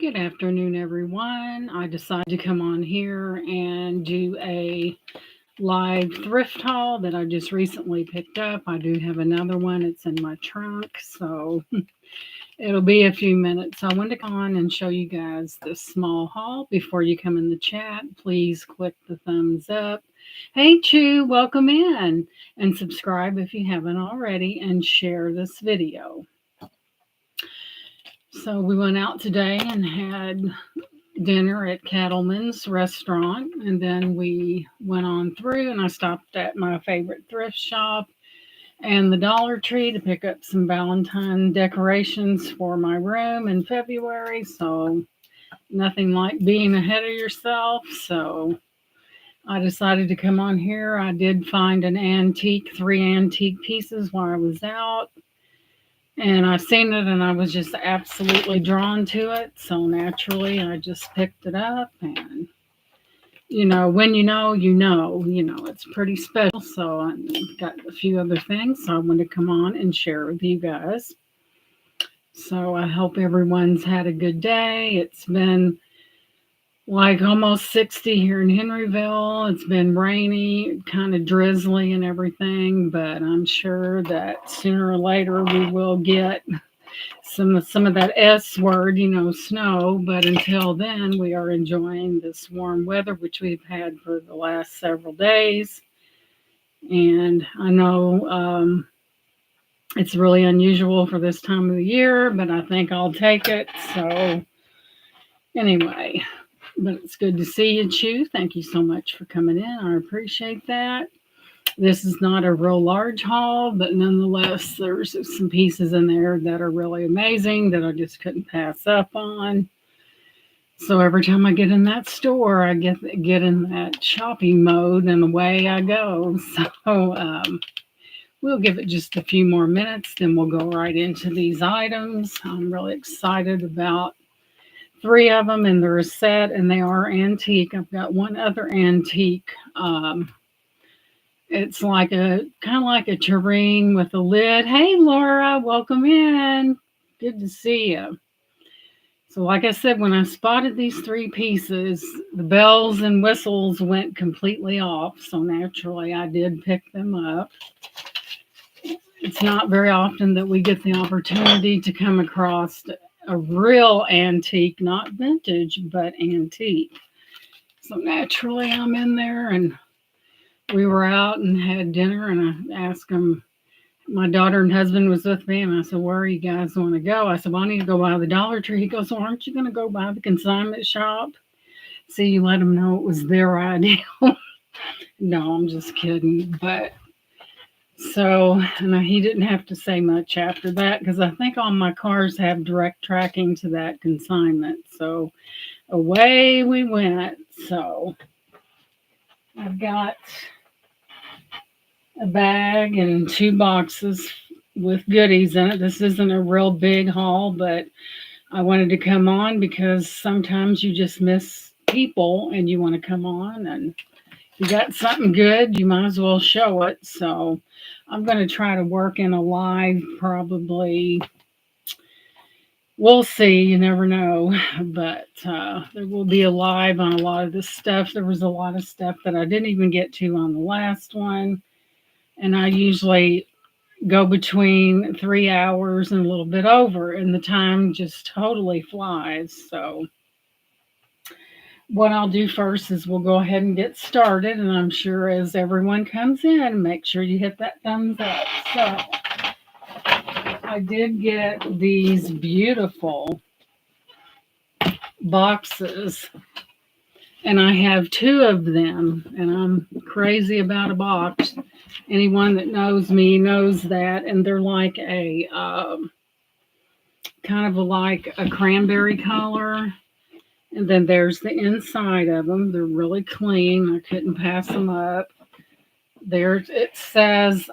Good afternoon, everyone. I decided to come on here and do a live thrift haul that I just recently picked up. I do have another one, it's in my trunk, so it'll be a few minutes. I wanted to come on and show you guys this small haul. Before you come in the chat, please click the thumbs up. Hey, Chew, welcome in, and subscribe if you haven't already, and share this video. So we went out today and had dinner at Cattleman's restaurant, and then we went on through and I stopped at my favorite thrift shop and the Dollar Tree to pick up some Valentine decorations for my room in February. So nothing like being ahead of yourself. So I decided to come on here. I did find three antique pieces while I was out. And I seen it and I was just absolutely drawn to it. So naturally, I just picked it up. And, when it's pretty special. So I've got a few other things. So I want to come on and share with you guys. So I hope everyone's had a good day. It's been like almost 60 here in Henryville. It's been rainy, kind of drizzly and everything, but I'm sure that sooner or later we will get some of that S word, snow. But until then, we are enjoying this warm weather, which we've had for the last several days. And I know it's really unusual for this time of the year, but I think I'll take it. So anyway, but it's good to see you, Chew. Thank you so much for coming in. I appreciate that. This is not a real large haul, but nonetheless, there's some pieces in there that are really amazing that I just couldn't pass up on. So every time I get in that store, I get in that shopping mode, and away I go. So we'll give it just a few more minutes, then we'll go right into these items. I'm really excited about three of them, and they're a set, and they are antique. I've got one other antique. It's like kind of like a tureen with a lid. Hey, Laura, welcome in. Good to see you. So, like I said, when I spotted these three pieces, the bells and whistles went completely off. So naturally, I did pick them up. It's not very often that we get the opportunity to come across a real antique, not vintage, but antique. So naturally, I'm in there, and we were out and had dinner, and I asked them. My daughter and husband was with me, and I said, "Where you guys want to go?" I said, "Well, I need to go by the Dollar Tree." He goes, "Well, aren't you going to go by the consignment shop?" See, you let them know it was their idea. No, I'm just kidding. But so, and he didn't have to say much after that because I think all my cars have direct tracking to that consignment. So away we went. So I've got a bag and two boxes with goodies in it. This isn't a real big haul, but I wanted to come on because sometimes you just miss people and you want to come on, and if you got something good, you might as well show it. So I'm going to try to work in a live probably. We'll see. You never know. But there will be a live on a lot of this stuff. There was a lot of stuff that I didn't even get to on the last one. And I usually go between 3 hours and a little bit over, and the time just totally flies. So what I'll do first is we'll go ahead and get started. And I'm sure as everyone comes in, make sure you hit that thumbs up. So I did get these beautiful boxes, and I have two of them, and I'm crazy about a box. Anyone that knows me knows that. And they're like a kind of like a cranberry color. And then there's the inside of them. They're really clean. I couldn't pass them up. There it says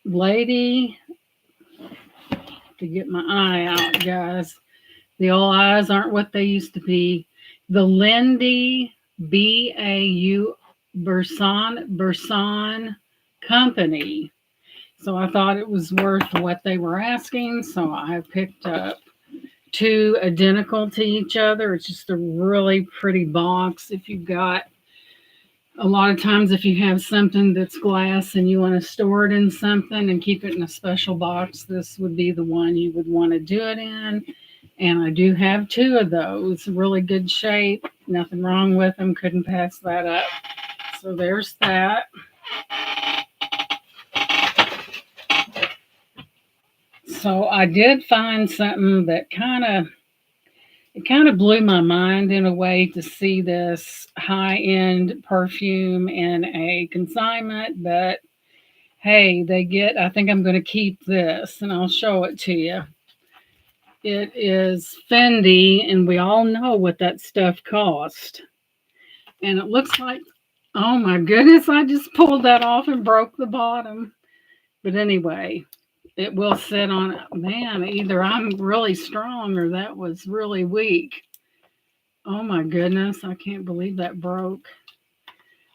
lady, to get my eye out, guys. The old eyes aren't what they used to be. The Lindy B.A.U. Burson Company. So I thought it was worth what they were asking. So I picked up two identical to each other. It's just a really pretty box. If you've got a lot of times, if you have something that's glass and you want to store it in something and keep it in a special box, this would be the one you would want to do it in. And I do have two of those, really good shape, nothing wrong with them, couldn't pass that up. So there's that. So I did find something that kind of blew my mind in a way to see this high-end perfume in a consignment, but hey, I think I'm going to keep this and I'll show it to you. It is Fendi, and we all know what that stuff cost. And it looks like, oh my goodness, I just pulled that off and broke the bottom. But anyway, it will sit on it. Man, either I'm really strong or that was really weak. Oh my goodness, I can't believe that broke.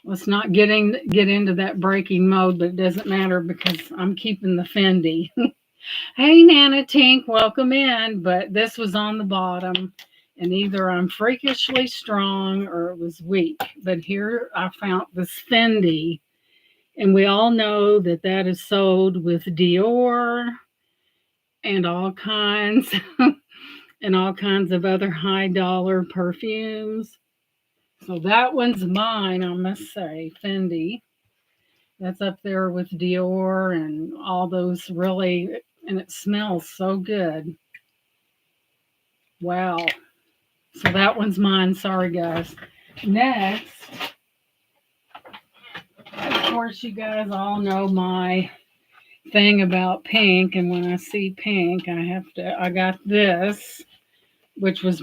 Let's not get into that breaking mode, but it doesn't matter because I'm keeping the Fendi. Hey, Nana Tink, welcome in. But this was on the bottom, and either I'm freakishly strong or it was weak. But here I found this Fendi, and we all know that that is sold with Dior and all kinds and all kinds of other high dollar perfumes. So that one's mine, I must say, Fendi. That's up there with Dior and all those really, and it smells so good. Wow. So that one's mine. Sorry, guys. Next, of course, you guys all know my thing about pink. And when I see pink, I got this, which was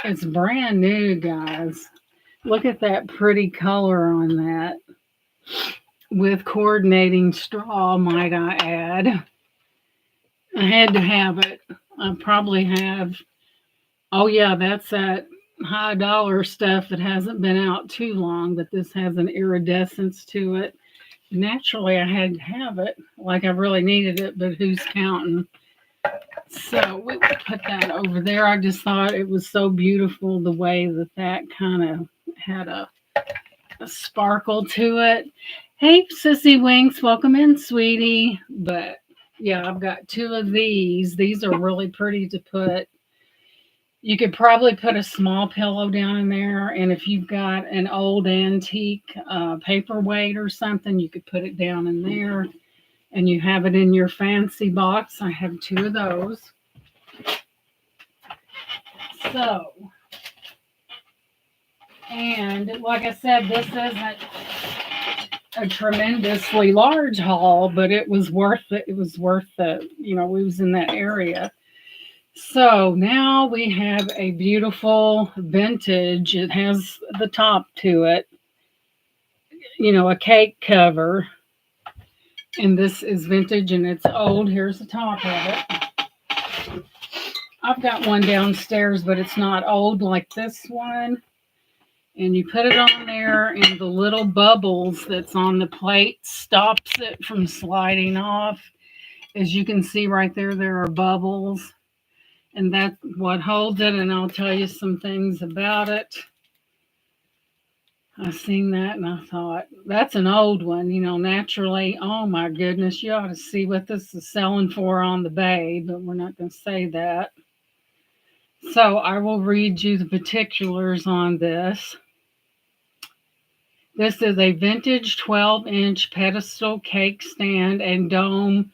it's brand new, guys. Look at that pretty color on that with coordinating straw, might I add. I had to have it. I probably have, oh yeah, that's that high dollar stuff that hasn't been out too long, but this has an iridescence to it. Naturally, I had to have it, like I really needed it, but who's counting? So we will put that over there. I just thought it was so beautiful the way that kind of had a sparkle to it. Hey, Sissy Winks, welcome in, sweetie. But yeah, I've got two of these. These are really pretty to put. You could probably put a small pillow down in there, and if you've got an old antique paperweight or something, you could put it down in there, and you have it in your fancy box. I have two of those. So, and like I said, this isn't a tremendously large haul, but it was worth it. It was worth the, we was in that area. So now we have a beautiful vintage. It has the top to it, a cake cover. And this is vintage and it's old. Here's the top of it. I've got one downstairs, but it's not old like this one. And you put it on there, and the little bubbles that's on the plate stops it from sliding off. As you can see right there, there are bubbles. And that's what holds it, and I'll tell you some things about it. I seen that, and I thought, that's an old one, naturally. Oh, my goodness, you ought to see what this is selling for on the bay, but we're not going to say that. So I will read you the particulars on this. This is a vintage 12-inch pedestal cake stand and dome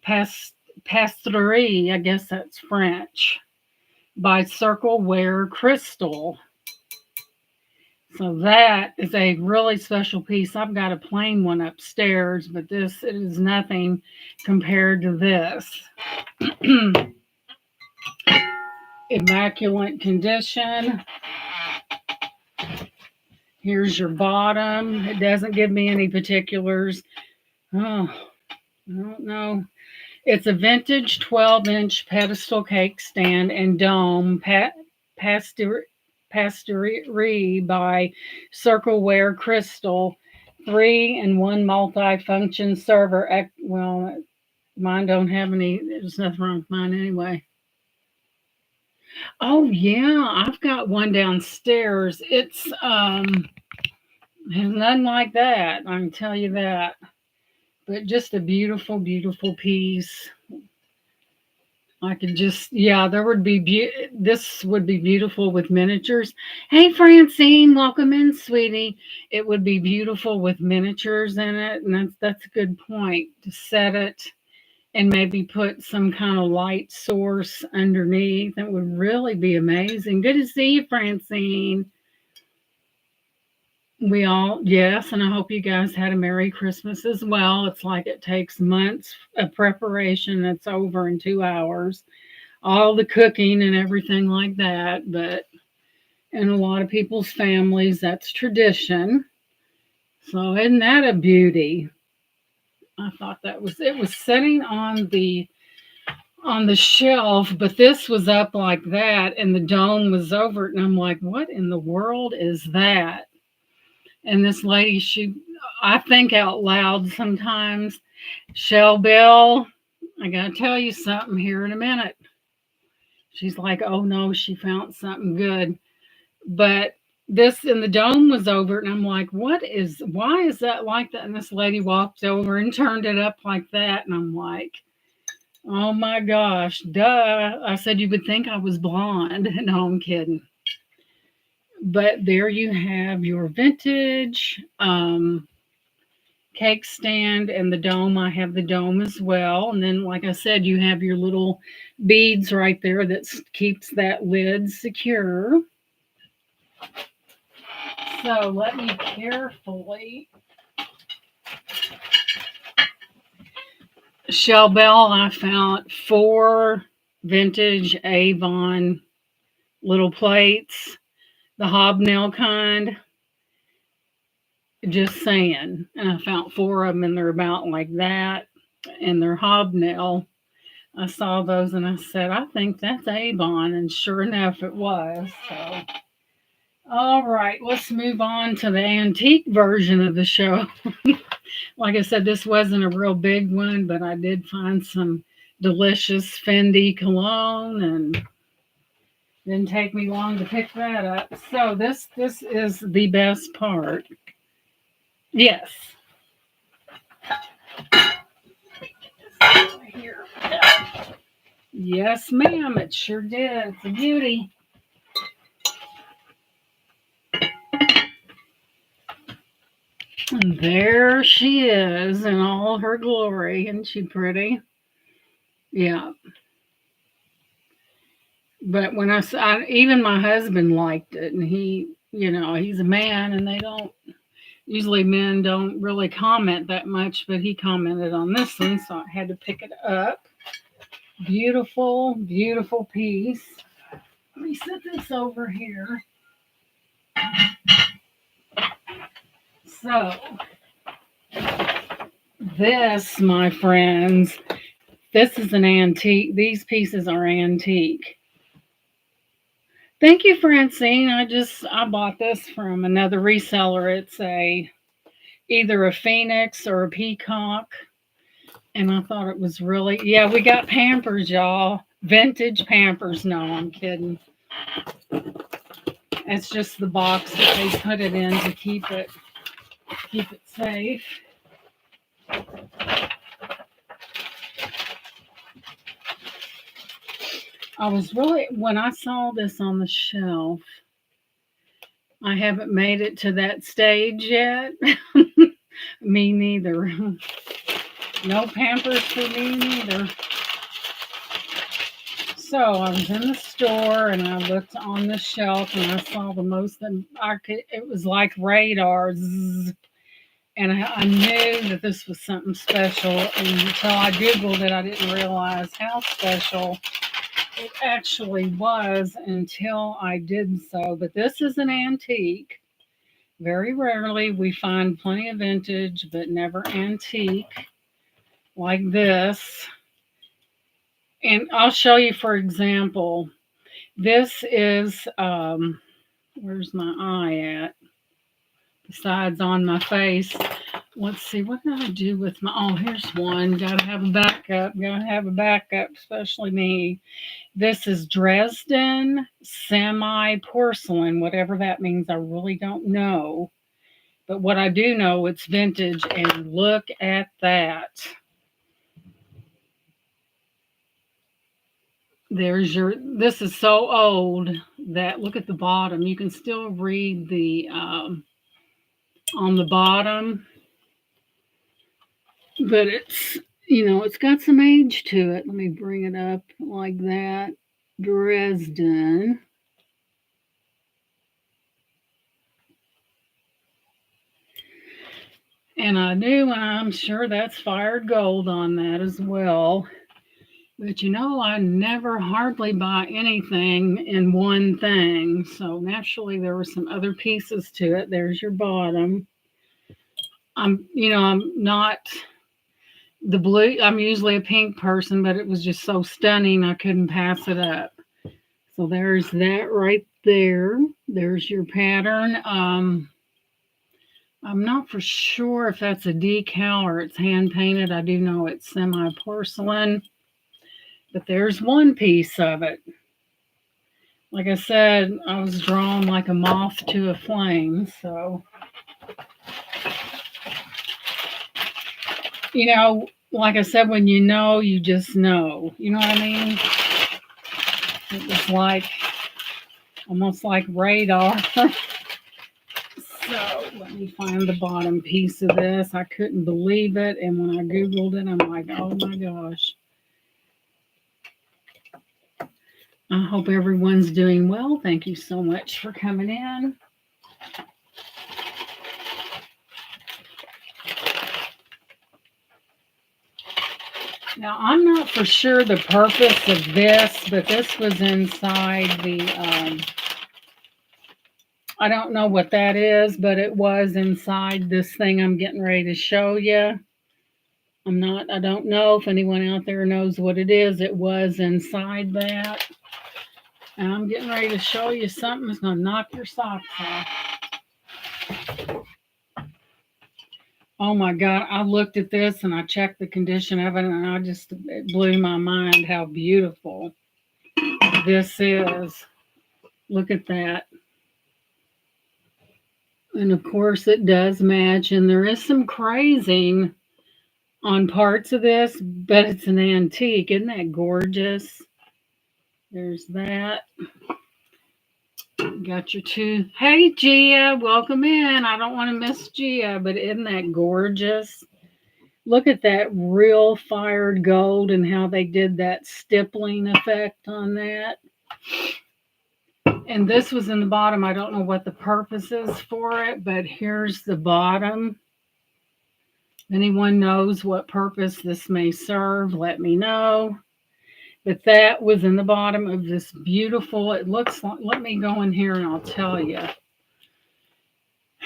pasterie, I guess that's French, by Circleware Crystal. So that is a really special piece. I've got a plain one upstairs, but this is nothing compared to this. Immaculate condition. Here's your bottom. It doesn't give me any particulars. Oh, I don't know. It's a vintage 12-inch pedestal cake stand and dome pasterie by Circleware Crystal. 3-in-1 multi-function server. Well, mine don't have any. There's nothing wrong with mine anyway. Oh yeah, I've got one downstairs. It's has nothing like that. I can tell you that. But just a beautiful, beautiful piece. I could just, yeah, there would be, this would be beautiful with miniatures. Hey, Francine, welcome in, sweetie. It would be beautiful with miniatures in it. And that's a good point to set it and maybe put some kind of light source underneath. That would really be amazing. Good to see you, Francine. We all, yes, and I hope you guys had a Merry Christmas as well. It's like it takes months of preparation. It's over in 2 hours. All the cooking and everything like that. But in a lot of people's families, that's tradition. So isn't that a beauty? I thought that was it was sitting on the shelf, but this was up like that, and the dome was over it, and I'm like, what in the world is that? And this lady, I think out loud sometimes. Shell Bell, I gotta tell you something here in a minute. She's like, oh no, she found something good. But this and the dome was over, and I'm like, why is that like that? And this lady walked over and turned it up like that, and I'm like, oh my gosh, duh. I said you would think I was blonde. No, I'm kidding. But there you have your vintage cake stand and the dome. I have the dome as well. And then, like I said, you have your little beads right there that keeps that lid secure. So let me carefully. Shell Bell, I found 4 vintage Avon little plates, the hobnail kind. Just saying. And I found 4 of them, and they're about like that. And they're hobnail. I saw those and I said, I think that's Avon. And sure enough, it was. So, all right, let's move on to the antique version of the show. Like I said, this wasn't a real big one, but I did find some delicious Fendi cologne and didn't take me long to pick that up. So this is the best part. Yes. Here. Yes, ma'am, it sure did. It's a beauty. And there she is in all her glory. Isn't she pretty? Yeah. But when I saw, even my husband liked it, and he's a man, and they don't usually men don't really comment that much, but he commented on this one, so I had to pick it up. Beautiful, beautiful piece. Let me set this over here. So, this, my friends, this is an antique. These pieces are antique. Thank you, Francine. I bought this from another reseller. It's either a phoenix or a peacock. And I thought it was really, yeah, we got Pampers, y'all. Vintage Pampers. No, I'm kidding. It's just the box that they put it in to keep it safe. When I saw this on the shelf, I haven't made it to that stage yet. Me neither. No Pampers for me neither. So I was in the store and I looked on the shelf and I saw the most that I could. It was like radar, zzz, and I knew that this was something special. And until I googled it, I didn't realize how special it actually was until I did so. But this is an antique. Very rarely we find plenty of vintage, but never antique like this. And I'll show you, for example, this is, where's my eye at? Besides on my face. Let's see, what did I do with my, oh, here's one. Gotta have a backup. Gotta have a backup, especially me. This is Dresden semi porcelain, whatever that means. I really don't know. But what I do know, it's vintage, and look at that. This is so old that look at the bottom. You can still read the, on the bottom, but it's got some age to it. Let me bring it up like that. Dresden. And I do, and I'm sure that's fired gold on that as well. But I never hardly buy anything in one thing. So naturally, there were some other pieces to it. There's your bottom. I'm not the blue. I'm usually a pink person, but it was just so stunning, I couldn't pass it up. So there's that right there. There's your pattern. I'm not for sure if that's a decal or it's hand painted. I do know it's semi porcelain, but there's one piece of it. Like I said, I was drawn like a moth to a flame. So, like I said, when you just know. You know what I mean? It was like almost like radar. So let me find the bottom piece of this. I couldn't believe it. And when I Googled it, I'm like, oh my gosh. I hope everyone's doing well. Thank you so much for coming in. Now, I'm not for sure the purpose of this, but this was inside the, I don't know what that is, but it was inside this thing I'm getting ready to show you. I don't know if anyone out there knows what it is. It was inside that. And I'm getting ready to show you something that's going to knock your socks off. Oh my God, I looked at this and I checked the condition of it, and it blew my mind how beautiful this is. Look at that. And of course it does match, and there is some crazing on parts of this, but it's an antique. Isn't that gorgeous? There's that. Got your two. Hey, Gia, welcome in. I don't want to miss Gia, but isn't that gorgeous? Look at that real fired gold and how they did that stippling effect on that. And this was in the bottom. I don't know what the purpose is for it, but here's the bottom. Anyone knows what purpose this may serve, let me know. But that was in the bottom of this beautiful, it looks like, let me go in here and I'll tell you.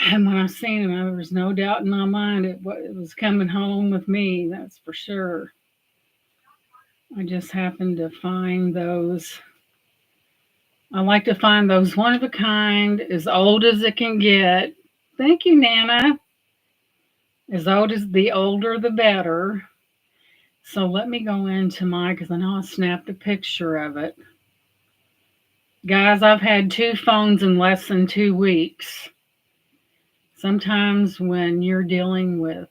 And when I seen it, there was no doubt in my mind it was coming home with me, that's for sure. I just happened to find those. I like to find those one of a kind, as old as it can get. Thank you, Nana. As old as the older, the better. So let me go into because I know I snapped a picture of it. Guys, I've had 2 phones in less than 2 weeks. Sometimes when you're dealing with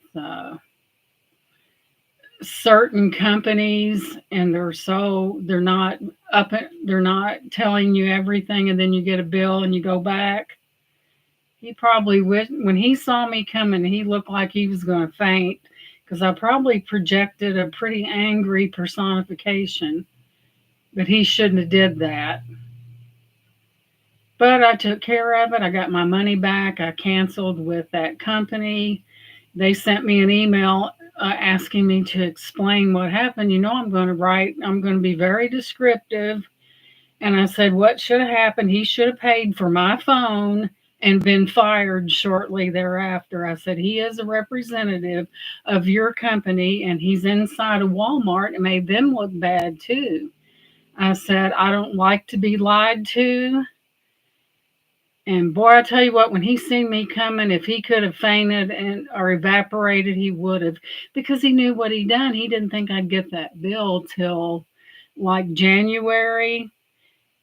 certain companies and they're not telling you everything, and then you get a bill and you go back. He probably when he saw me coming, he looked like he was going to faint, because I probably projected a pretty angry personification, but he shouldn't have did that. But I took care of it. I got my money back. I canceled with that company. They sent me an email asking me to explain what happened. I'm going to be very descriptive. And I said, what should have happened? He should have paid for my phone and been fired shortly thereafter. I said, he is a representative of your company, and he's inside of Walmart and made them look bad too. I said, I don't like to be lied to. And boy, I tell you what, when he seen me coming, if he could have fainted and or evaporated, he would have, because he knew what he'd done. He didn't think I'd get that bill till like January.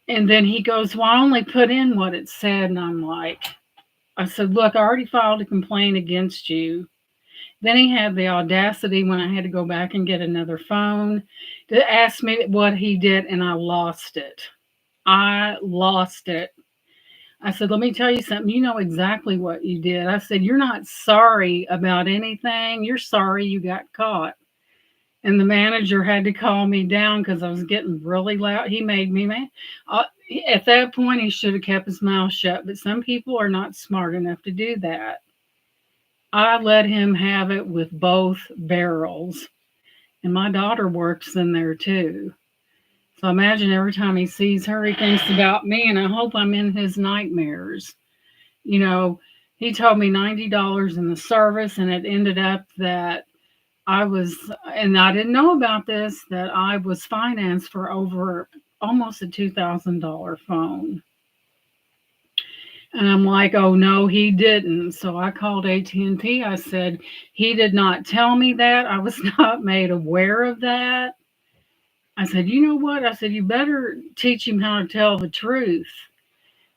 And then he goes, "Well, I only put in what it said." And I'm like, I said, "Look, I already filed a complaint against you." Then he had the audacity when I had to go back and get another phone to ask me what he did, and I lost it. I lost it. I said, "Let me tell you something. You know exactly what you did." I said, "You're not sorry about anything. You're sorry you got caught." And the manager had to call me down because I was getting really loud. He made me mad. Uh, at that point, he should have kept his mouth shut, but some people are not smart enough to do that. I let him have it with both barrels. And my daughter works in there too. So imagine every time he sees her, he thinks about me, and I hope I'm in his nightmares. You know, he told me $90 in the service, and it ended up that I was, and I didn't know about this, that I was financed for over almost a $2,000 phone. And I'm like, "Oh no, he didn't." So I called AT&T. I said, "He did not tell me that. I was not made aware of that." I said, "You know what?" I said, "You better teach him how to tell the truth,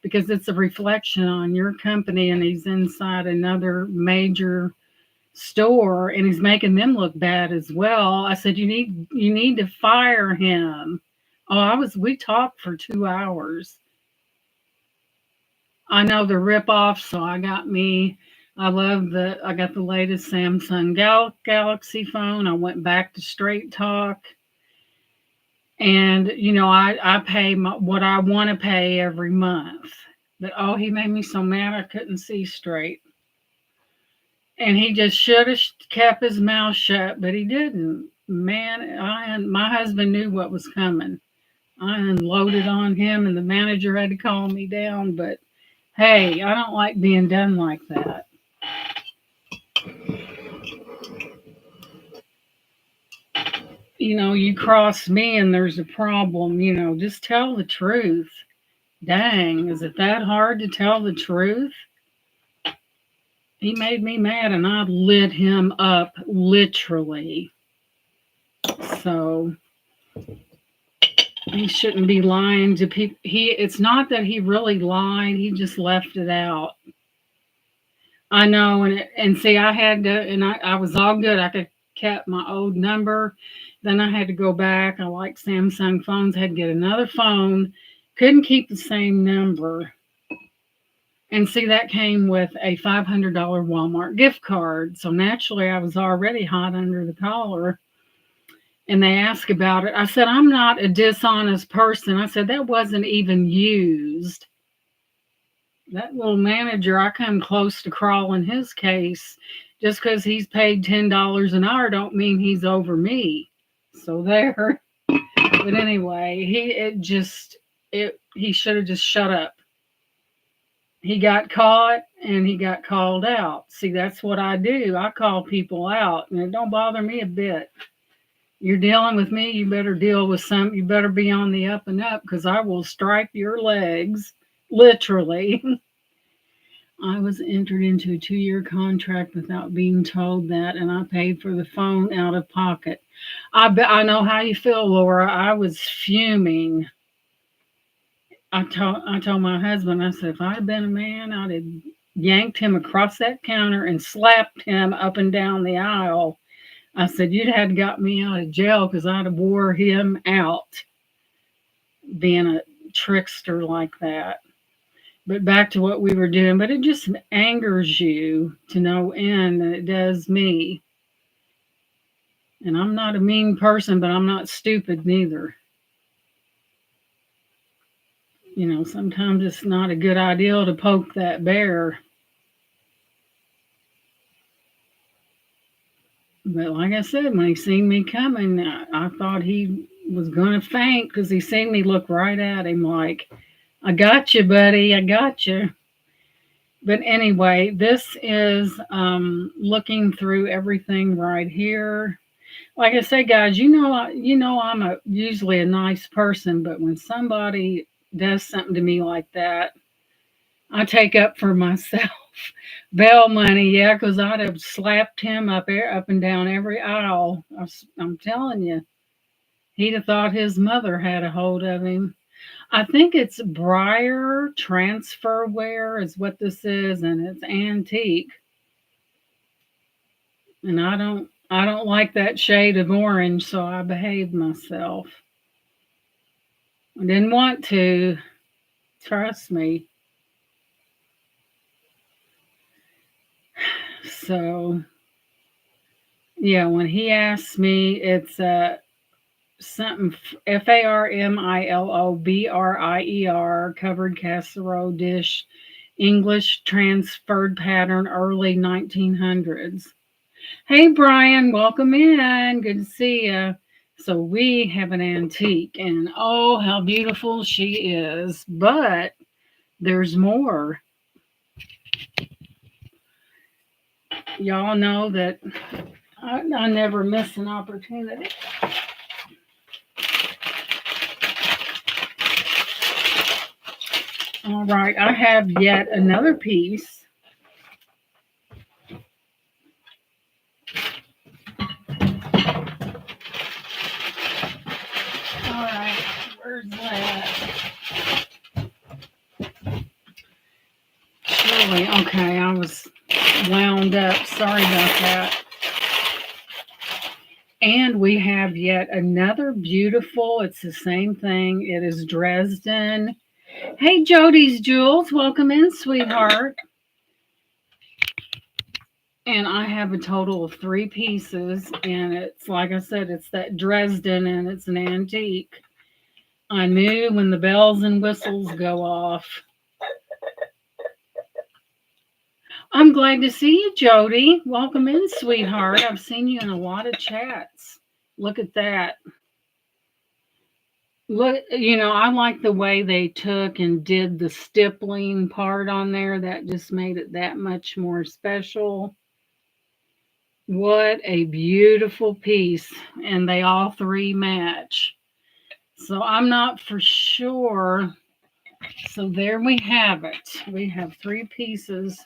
because it's a reflection on your company, and he's inside another major store and he's making them look bad as well." I said, "You need to fire him." Oh, we talked for 2 hours. I know the rip off, so I got the latest Samsung Galaxy phone. I went back to Straight Talk, and I pay what I want to pay every month. But oh, he made me so mad I couldn't see straight. And he just should have kept his mouth shut, but he didn't. Man, my husband knew what was coming. I unloaded on him, and the manager had to calm me down. But hey, I don't like being done like that. You cross me and there's a problem. Just tell the truth. Dang, is it that hard to tell the truth? He made me mad, and I lit him up literally. So he shouldn't be lying to people. It's not that he really lied, he just left it out. I know, and see, I had to, and I was all good. I could kept my old number. Then I had to go back. I like Samsung phones, had to get another phone. Couldn't keep the same number. And see, that came with a $500 Walmart gift card. So naturally, I was already hot under the collar. And they asked about it. I said, "I'm not a dishonest person." I said, "That wasn't even used." That little manager, I come close to crawling his case. Just because he's paid $10 an hour don't mean he's over me. So there. But anyway, he should have just shut up. He got caught and he got called out. See, that's what I do. I call people out, and it don't bother me a bit. You're dealing with me, you better deal with you better be on the up and up, because I will stripe your legs, literally. I was entered into a 2-year contract without being told that, and I paid for the phone out of pocket. I know how you feel, Laura. I was fuming. I told my husband, I said, if I'd been a man, I'd have yanked him across that counter and slapped him up and down the aisle. I said, "You'd had got me out of jail, because I'd have wore him out being a trickster like that." But back to what we were doing. But it just angers you to no end, and it does me. And I'm not a mean person, but I'm not stupid neither. Sometimes it's not a good idea to poke that bear. But like I said, when he seen me coming, I thought he was going to faint, because he seen me look right at him like, "I got you, buddy. I got you." But anyway, this is looking through everything right here. Like I say, guys, I'm usually a nice person, but when somebody does something to me like that, I take up for myself. Bail money, yeah, because I'd have slapped him up and down every aisle. I'm telling you, he'd have thought his mother had a hold of him. I think it's Briar transfer wear is what this is, and it's antique. And I don't like that shade of orange, so I behaved myself. I didn't want to, trust me. So yeah, when he asks me, it's something FARMILOBRIER covered casserole dish, English transferred pattern, early 1900s. Hey Brian, welcome in. Good to see you. So we have an antique, and oh, how beautiful she is! But there's more. Y'all know that I never miss an opportunity. All right, I have yet another piece. All right, where's that? Surely, okay, I was wound up. Sorry about that. And we have yet another beautiful, it's the same thing. It is Dresden. Hey, Jody's Jewels, welcome in, sweetheart. And I have a total of three pieces, and it's like I said, it's that Dresden, and it's an antique. I knew when the bells and whistles go off. I'm glad to see you, Jody. Welcome in, sweetheart. I've seen you in a lot of chats. Look at that. Look, I like the way they took and did the stippling part on there. That just made it that much more special. What a beautiful piece. And they all three match. So I'm not for sure. So there we have it. We have three pieces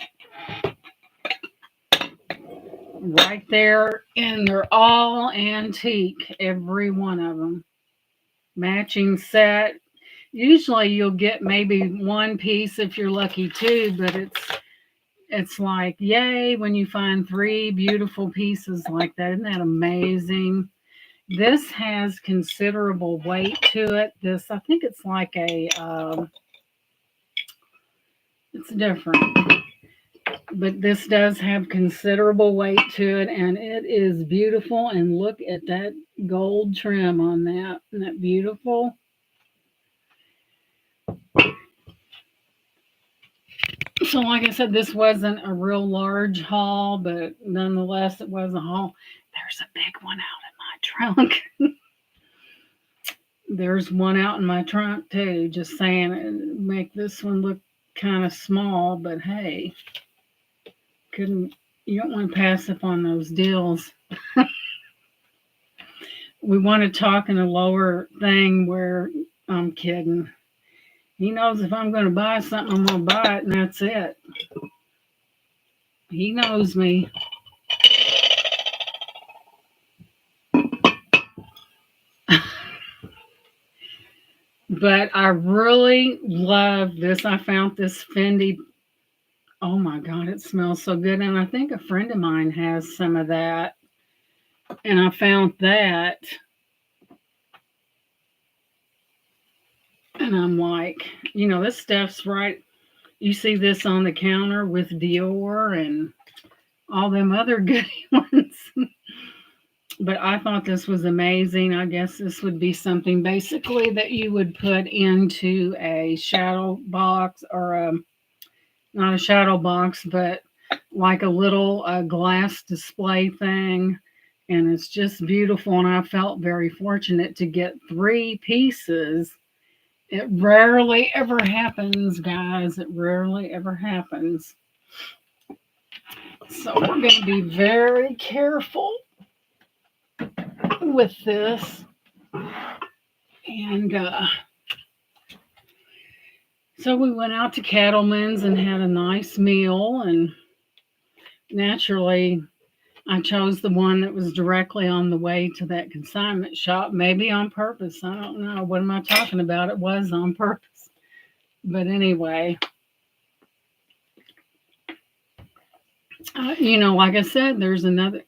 right there, and they're all antique, every one of them. Matching set. Usually you'll get maybe one piece if you're lucky too, but it's like yay when you find three beautiful pieces like that. Isn't that amazing? This has considerable weight to it. This, I think it's like it's different, but this does have considerable weight to it, and it is beautiful. And look at that gold trim on that. Isn't that beautiful? So, like I said, this wasn't a real large haul, but nonetheless, it was a haul. There's a big one out in my trunk. There's one out in my trunk too. Just saying, make this one look kind of small, but hey, couldn't you don't want to pass up on those deals. We want to talk in a lower thing where I'm kidding. He knows if I'm going to buy something, I'm going to buy it, and that's it. He knows me. But I really love this. I found this Fendi. Oh my God, it smells so good. And I think a friend of mine has some of that. And I found that. And I'm like, this stuff's right. You see this on the counter with Dior and all them other goody ones. But I thought this was amazing. I guess this would be something basically that you would put into a shadow box, or not a shadow box, but like a little glass display thing. And it's just beautiful. And I felt very fortunate to get three pieces. It rarely ever happens, guys. It rarely ever happens. So we're going to be very careful with this. And So we went out to Cattleman's and had a nice meal, and naturally I chose the one that was directly on the way to that consignment shop, maybe on purpose. I don't know. What am I talking about? It was on purpose. But anyway, like I said, there's another.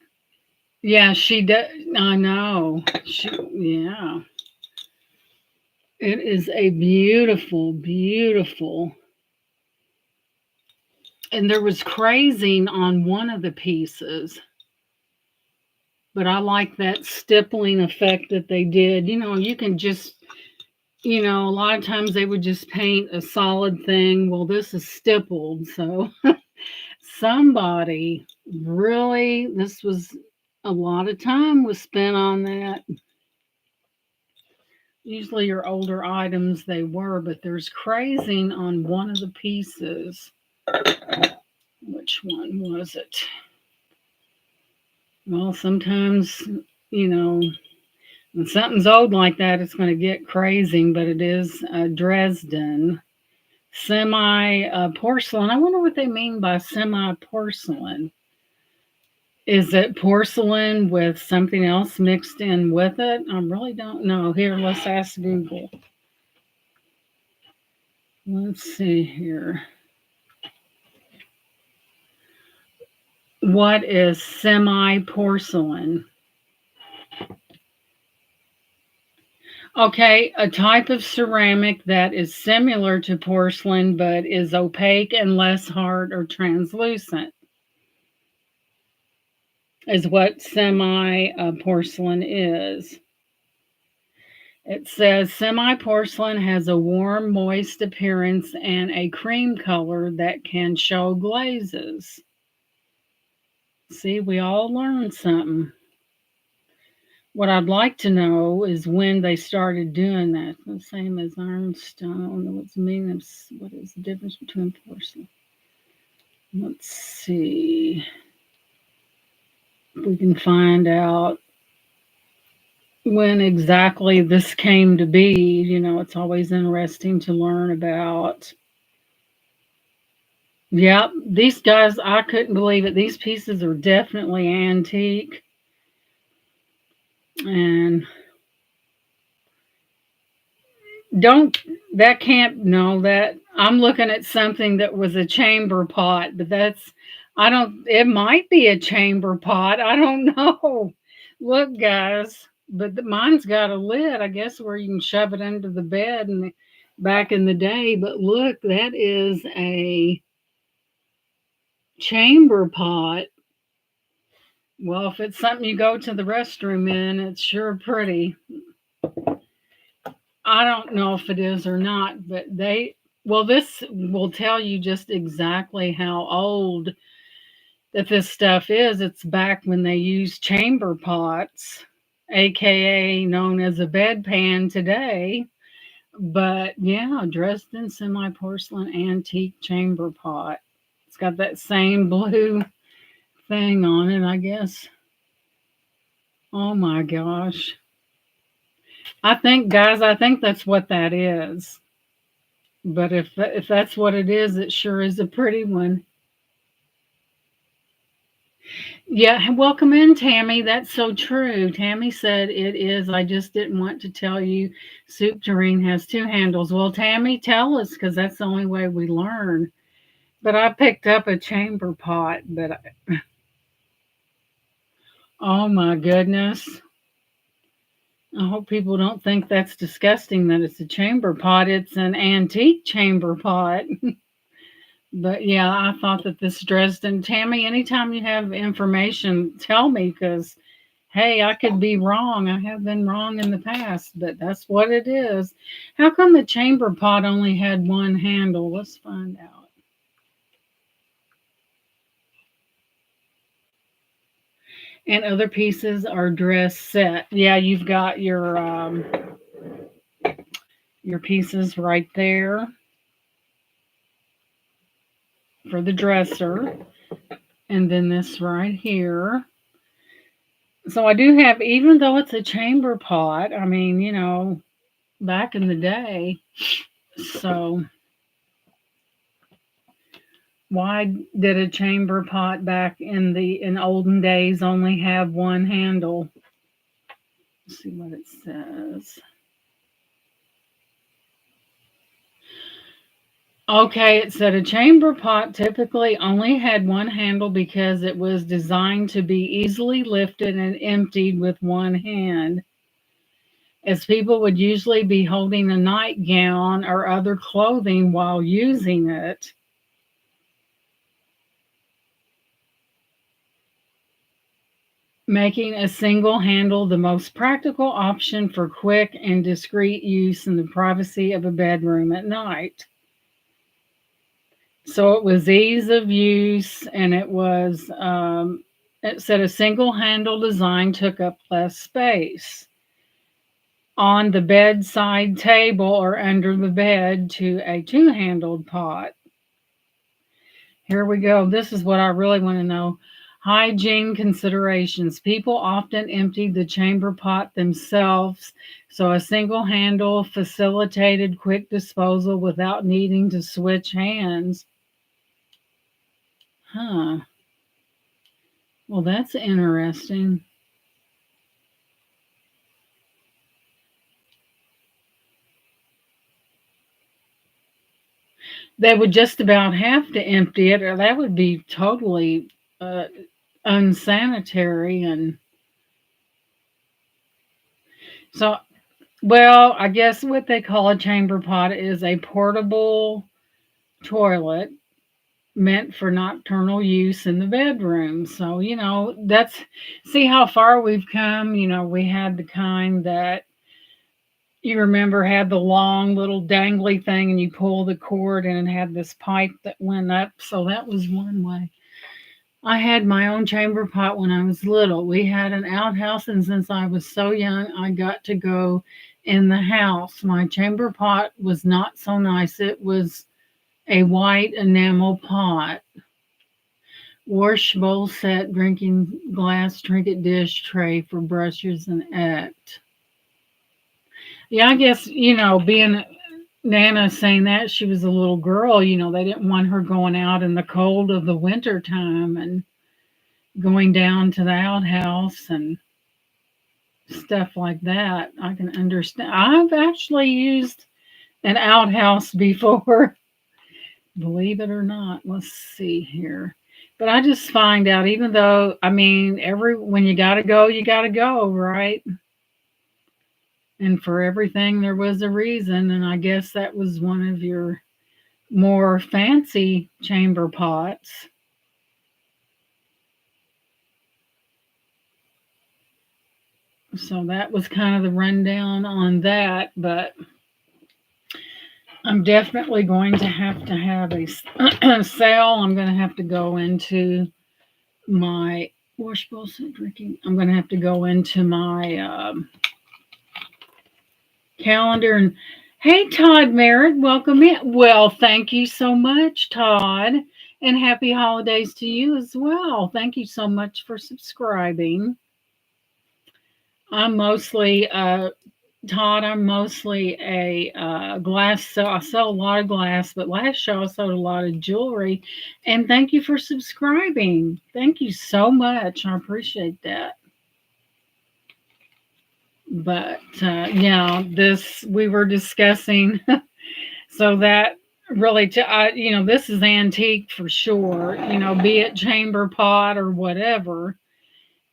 Yeah, she does. I know. Yeah. It is a beautiful, beautiful. And there was crazing on one of the pieces, but I like that stippling effect that they did. You can just, a lot of times they would just paint a solid thing. Well, this is stippled. So somebody really, this was a lot of time was spent on that. Usually your older items they were, but there's crazing on one of the pieces. Which one was it? Well, sometimes, you know, when something's old like that, it's going to get crazing, but it is Dresden semi porcelain. I wonder what they mean by semi porcelain. Is it porcelain with something else mixed in with it? I really don't know. Here, let's ask Google. Let's see here. What is semi porcelain? Okay, a type of ceramic that is similar to porcelain but is opaque and less hard or translucent is what semi porcelain is. It says semi porcelain has a warm, moist appearance and a cream color that can show glazes. See, we all learned something. What I'd like to know is when they started doing that. The same as ironstone. What's the meaning of what is the difference between porcelain? Let's see. We can find out when exactly this came to be. It's always interesting to learn about. Yep, these guys, I couldn't believe it. These pieces are definitely antique. And don't, that can't, no, that, I'm looking at something that was a chamber pot, but it might be a chamber pot. I don't know. Look, guys, but mine's got a lid, I guess, where you can shove it under the bed and back in the day. But look, that is a chamber pot. Well, if it's something you go to the restroom in, it's sure pretty. I don't know if it is or not, but this will tell you just exactly how old that this stuff is. It's back when they used chamber pots, aka known as a bedpan today. But yeah, Dresden semi porcelain antique chamber pot. It's got that same blue thing on it, I guess. Oh my gosh. I think that's what that is. But if that's what it is, it sure is a pretty one. Yeah, welcome in, Tammy. That's so true. Tammy said it is. I just didn't want to tell you soup tureen has two handles. Well, Tammy, tell us because that's the only way we learn. But I picked up a chamber pot, oh my goodness. I hope people don't think that's disgusting that it's a chamber pot. It's an antique chamber pot. But yeah, I thought that this Dresden, Tammy, anytime you have information, tell me because, hey, I could be wrong. I have been wrong in the past, but that's what it is. How come the chamber pot only had one handle? Let's find out. And other pieces are dress set. Yeah, you've got your pieces right there for the dresser, and then this right here. So I do have, even though it's a chamber pot, I mean, back in the day. So Why did a chamber pot back in olden days only have one handle? Let's see what it says. Okay, it said a chamber pot typically only had one handle because it was designed to be easily lifted and emptied with one hand, as people would usually be holding a nightgown or other clothing while using it. Making a single handle the most practical option for quick and discreet use in the privacy of a bedroom at night. So it was ease of use, and it said a single handle design took up less space on the bedside table or under the bed to a two handled pot. Here we go. This is what I really want to know. Hygiene considerations. People often emptied the chamber pot themselves, so a single handle facilitated quick disposal without needing to switch hands. Huh. Well, that's interesting. They would just about have to empty it, or that would be totally uh, unsanitary. And so, well, I guess what they call a chamber pot is a portable toilet meant for nocturnal use in the bedroom. So, see how far we've come. We had the kind that you remember had the long little dangly thing and you pull the cord and it had this pipe that went up. So that was one way. I had my own chamber pot when I was little. We had an outhouse, and since I was so young, I got to go in the house. My chamber pot was not so nice. It was a white enamel pot, wash bowl set, drinking glass, trinket dish tray for brushes and act. Yeah, I guess, being Nana saying that she was a little girl, they didn't want her going out in the cold of the winter time and going down to the outhouse and stuff like that. I can understand. I've actually used an outhouse before, believe it or not. Let's see here. But I just find out, even though, I mean, when you gotta go, right? And for everything, there was a reason. And I guess that was one of your more fancy chamber pots. So that was kind of the rundown on that. But I'm definitely going to have a sale. I'm going to have to go into my washable drinking. I'm going to have to go into my calendar. And hey, Todd Merritt, welcome in. Well, thank you so much, Todd, and happy holidays to you as well. Thank you so much for subscribing. I'm mostly Todd, I'm mostly a glass seller. I sell a lot of glass, but last show I sold a lot of jewelry. And thank you for subscribing. Thank you so much. I appreciate that. But yeah, this we were discussing. So that really, this is antique for sure. Be it chamber pot or whatever.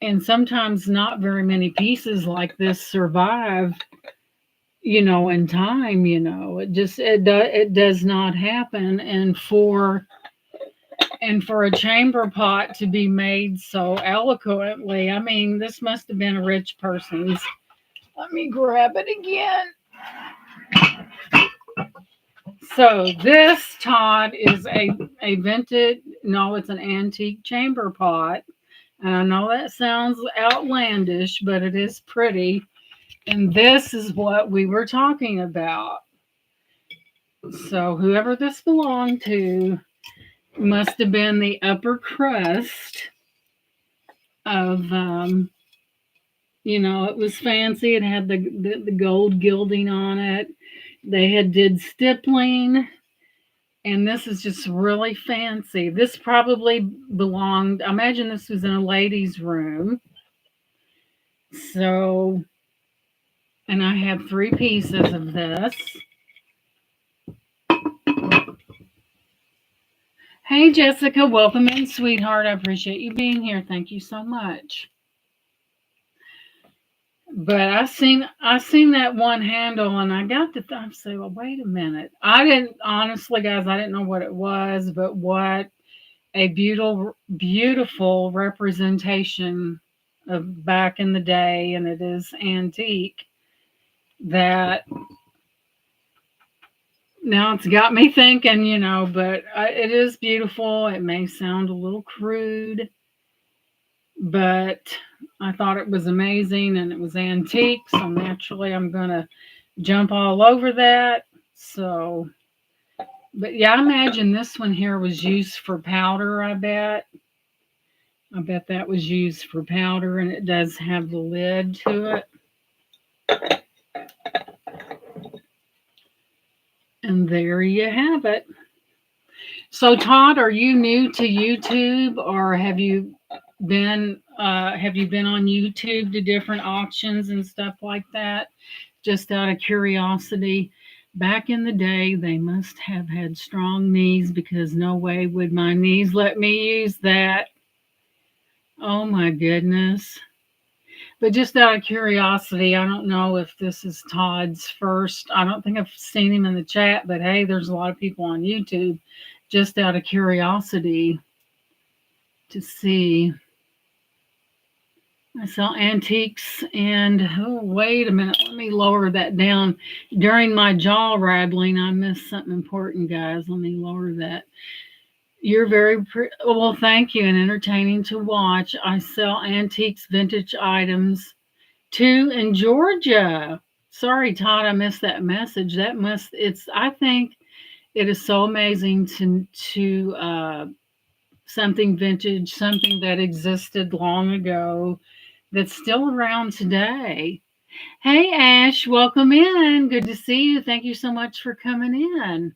And sometimes not very many pieces like this survive in time. It does not happen. And for a chamber pot to be made so eloquently, I mean, this must have been a rich person's. Let me grab it again. So this, Todd, is a vintage, no, it's an antique chamber pot. And I know that sounds outlandish, but it is pretty. And this is what we were talking about. So whoever this belonged to must have been the upper crust of, it was fancy. It had the gold gilding on it. They had did stippling. And this is just really fancy. This probably belonged, I imagine this was in a lady's room. So, and I have three pieces of this. Hey, Jessica, welcome in, sweetheart. I appreciate you being here. Thank you so much. But I seen that one handle, and I got to say, well, wait a minute. I didn't honestly, guys. I didn't know what it was, but what a beautiful representation of back in the day, and it is antique. That now it's got me thinking, but it is beautiful. It may sound a little crude, but I thought it was amazing and it was antique. So naturally, I'm going to jump all over that. So, but yeah, I imagine this one here was used for powder, I bet. I bet that was used for powder, and it does have the lid to it. And there you have it. So, Todd, are you new to YouTube, or have you been on YouTube to different auctions and stuff like that? Just out of curiosity. Back in the day, they must have had strong knees because no way would my knees let me use that. Oh my goodness. But just out of curiosity, I don't know if this is Todd's first. I don't think I've seen him in the chat, but hey, there's a lot of people on YouTube. Just out of curiosity to see. I saw antiques and oh, wait a minute. Let me lower that down. During my jaw rattling, I missed something important, guys. Let me lower that. You're well, thank you, and entertaining to watch. I sell antiques, vintage items too in Georgia. Sorry, Todd, I missed that message. I think it is so amazing to something vintage, something that existed long ago that's still around today. Hey, Ash, welcome in. Good to see you. Thank you so much for coming in.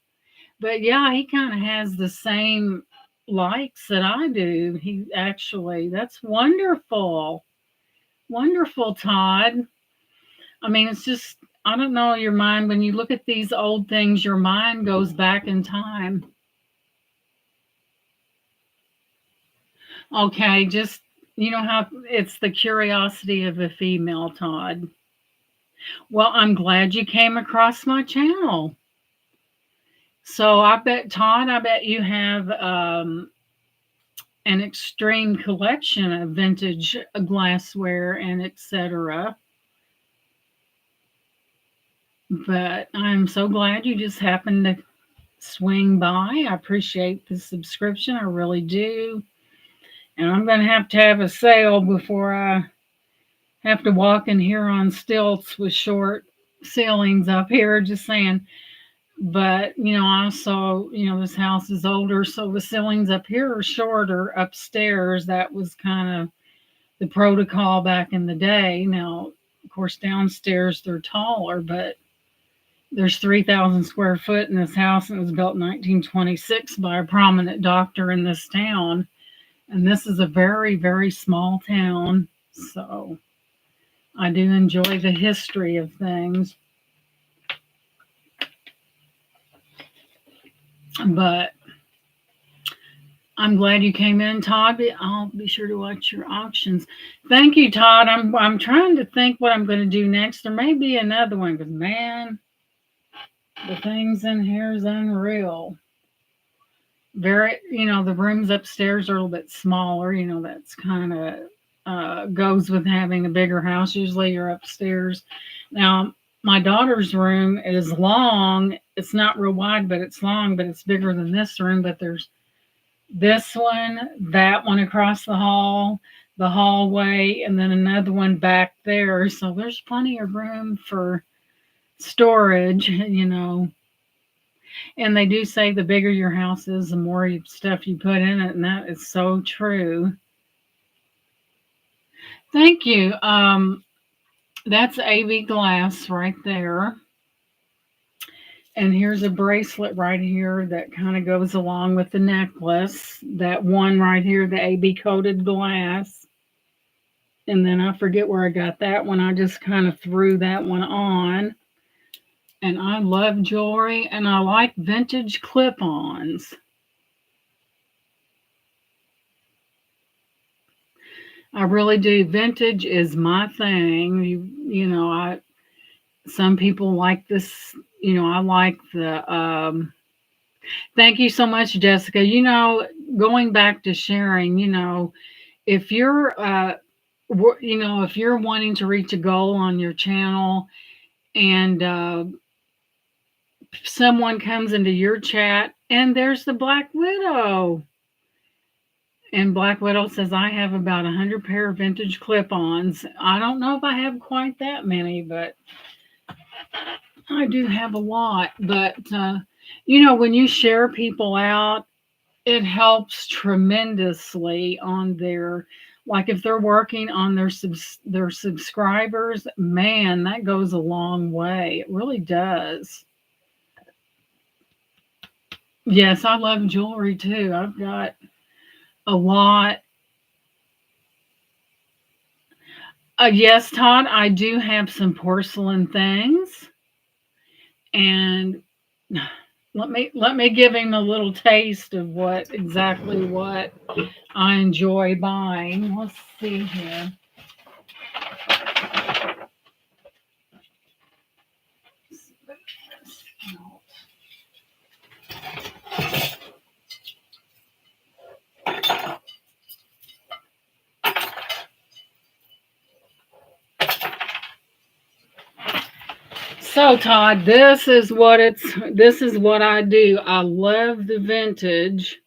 But yeah, he kind of has the same likes that I do. That's wonderful. Wonderful, Todd. I mean, it's just, I don't know, your mind, when you look at these old things, your mind goes back in time. Okay, just, you know how it's the curiosity of a female, Todd. Well, I'm glad you came across my channel. So I bet you have an extreme collection of vintage glassware and etc. But I'm so glad you just happened to swing by. I appreciate the subscription. I really do. And I'm going to have a sale before I have to walk in here on stilts with short ceilings up here, just saying. But, also, this house is older, so the ceilings up here are shorter. Upstairs, that was kind of the protocol back in the day. Now, of course, downstairs they're taller, but there's 3,000 square foot in this house, and it was built in 1926 by a prominent doctor in this town. And this is a very, very small town, so I do enjoy the history of things. But I'm glad you came in, Todd. I'll be sure to watch your auctions. Thank you, Todd. I'm trying to think what I'm going to do next. There may be another one, because man, the things in here is unreal. The rooms upstairs are a little bit smaller. That's kind of goes with having a bigger house. Usually you're upstairs. Now, my daughter's room is long. It's not real wide, but it's long, but it's bigger than this room. But there's this one, that one across the hall, the hallway, and then another one back there. So there's plenty of room for storage. And they do say the bigger your house is, the more stuff you put in it, and that is so true. Thank you. That's AV glass right there. And here's a bracelet right here that kind of goes along with the necklace. That one right here, the AB coated glass. And then I forget where I got that one. I just kind of threw that one on. And I love jewelry and I like vintage clip ons. I really do. Vintage is my thing. I some people like this. I like the. Thank you so much, Jessica. Going back to sharing. If you're if you're wanting to reach a goal on your channel and someone comes into your chat and there's the Black Widow. And Black Widow says, I have about 100 pair of vintage clip-ons. I don't know if I have quite that many, but I do have a lot. But, when you share people out, it helps tremendously on like if they're working on their subscribers, man, that goes a long way. It really does. Yes, I love jewelry too. I've got a lot. Yes, Todd, I do have some porcelain things, and let me give him a little taste of what I enjoy buying. Let's see here. So Todd, this is what I do. I love the vintage.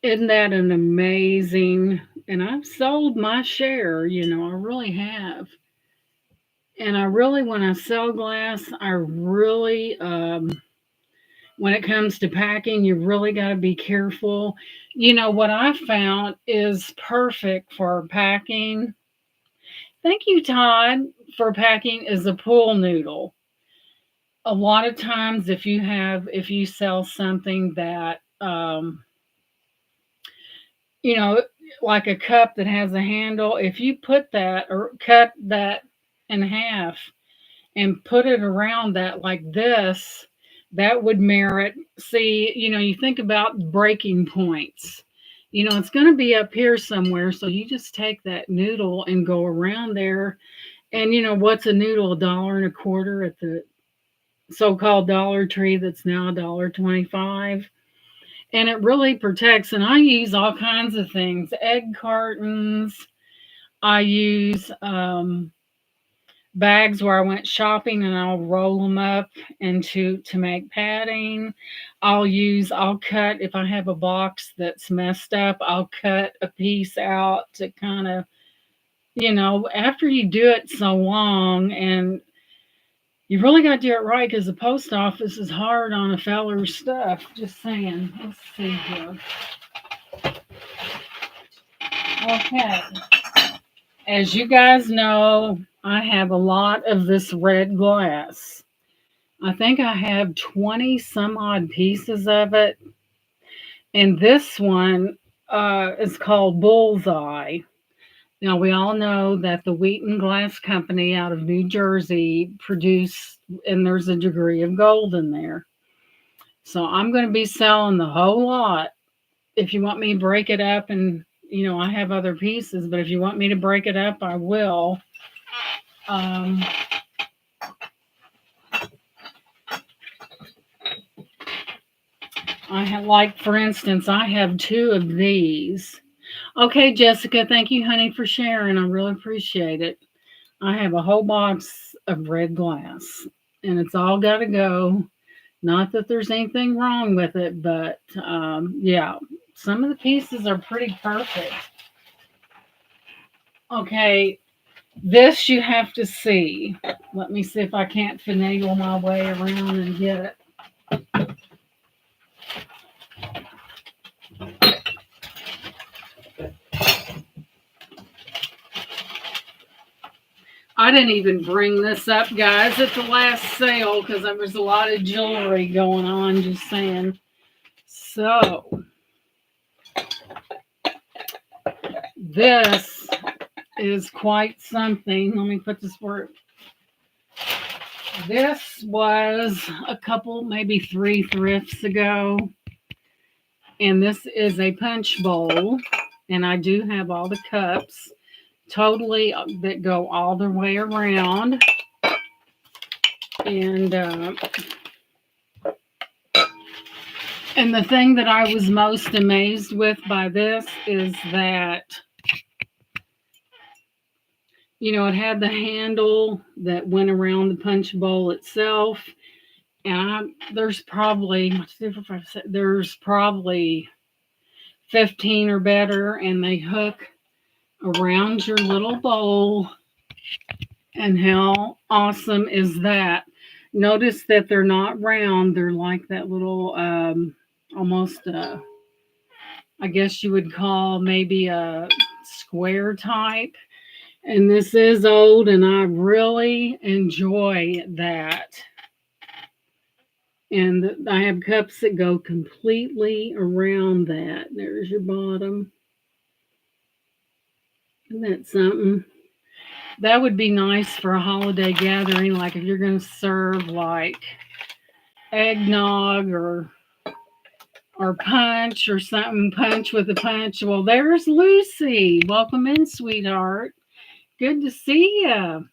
Isn't that an amazing? And I've sold my share, I really have. And I really, when I sell glass, I really, when it comes to packing, you really got to be careful. What I found is perfect for packing. Thank you, Todd, for packing is a pool noodle. A lot of times, if you sell something that, you know, like a cup that has a handle, if you put that or cut that in half and put it around that like this, that would merit. See, you think about breaking points. It's going to be up here somewhere. So you just take that noodle and go around there. And what's a noodle? $1.25 at the so-called Dollar Tree that's now $1.25. And it really protects. And I use all kinds of things, egg cartons. I use bags where I went shopping and I'll roll them up into to make padding. I'll cut if I have a box that's messed up, I'll cut a piece out to kind of, after you do it so long and you really got to do it right because the post office is hard on a feller's stuff. Just saying. Let's see here. Okay. As you guys know, I have a lot of this red glass. I think I have 20 some odd pieces of it. And this one is called Bullseye. Now, we all know that the Wheaton Glass Company out of New Jersey produce, and there's a degree of gold in there. So I'm going to be selling the whole lot. If you want me to break it up and, I have other pieces, but if you want me to break it up, I will. I have, like, for instance, I have two of these. Okay, Jessica, thank you, honey, for sharing. I really appreciate it. I have a whole box of red glass, and it's all got to go. Not that there's anything wrong with it, but yeah, some of the pieces are pretty perfect. Okay, this you have to see. Let me see if I can't finagle my way around and get it. I didn't even bring this up, guys, at the last sale because there was a lot of jewelry going on, just saying. So, this is quite something. Let me put this word. This was a couple, maybe 3 thrifts ago. And this is a punch bowl. And I do have all the cups totally that go all the way around. And the thing that I was most amazed with by this is that, it had the handle that went around the punch bowl itself. And there's probably 15 or better, and they hook around your little bowl. And how awesome is that? Notice that they're not round. They're like that little, almost, I guess you would call maybe a square type. And this is old, and I really enjoy that. And I have cups that go completely around that. There's your bottom. Isn't that something? That would be nice for a holiday gathering, like if you're going to serve like eggnog or punch or something, punch with a punch. Well, there's Lucy. Welcome in, sweetheart. Good to see you.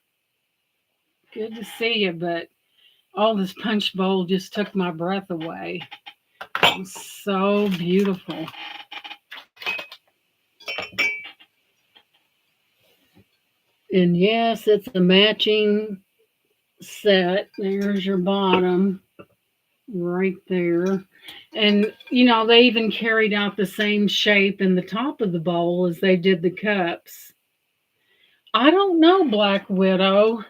Good to see you, but this punch bowl just took my breath away. It was so beautiful. And yes, it's a matching set. There's your bottom right there. And, they even carried out the same shape in the top of the bowl as they did the cups. I don't know, Black Widow.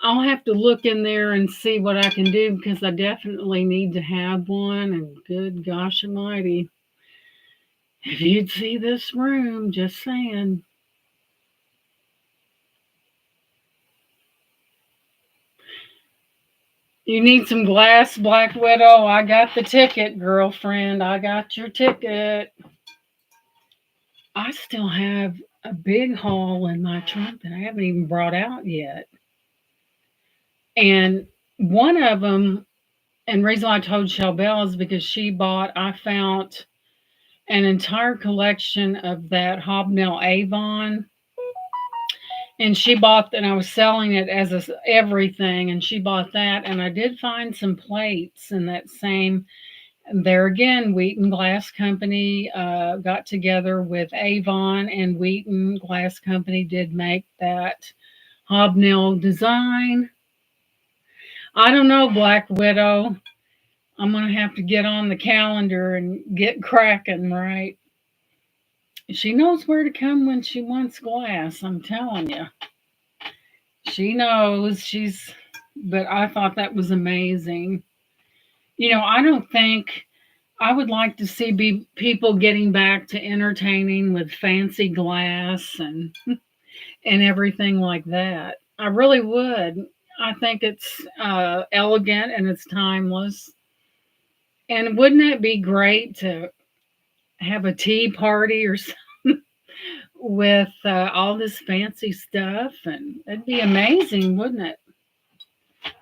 I'll have to look in there and see what I can do because I definitely need to have one. And good gosh almighty, if you'd see this room, just saying. You need some glass, Black Widow? I got the ticket, girlfriend. I got your ticket. I still have a big haul in my trunk that I haven't even brought out yet. And one of them, and the reason why I told Shelbelle is because I found an entire collection of that hobnail Avon. And she bought, and I was selling it as everything, and she bought that. And I did find some plates in that same, there again, Wheaton Glass Company got together with Avon, and Wheaton Glass Company did make that hobnail design. I don't know, Black Widow. I'm going to have to get on the calendar and get cracking, right? She knows where to come when she wants glass, I'm telling you. She knows. But I thought that was amazing. I don't think, I would like to see people getting back to entertaining with fancy glass and everything like that. I really would. I think it's elegant and it's timeless. And wouldn't it be great to have a tea party or something with all this fancy stuff? And it'd be amazing, wouldn't it?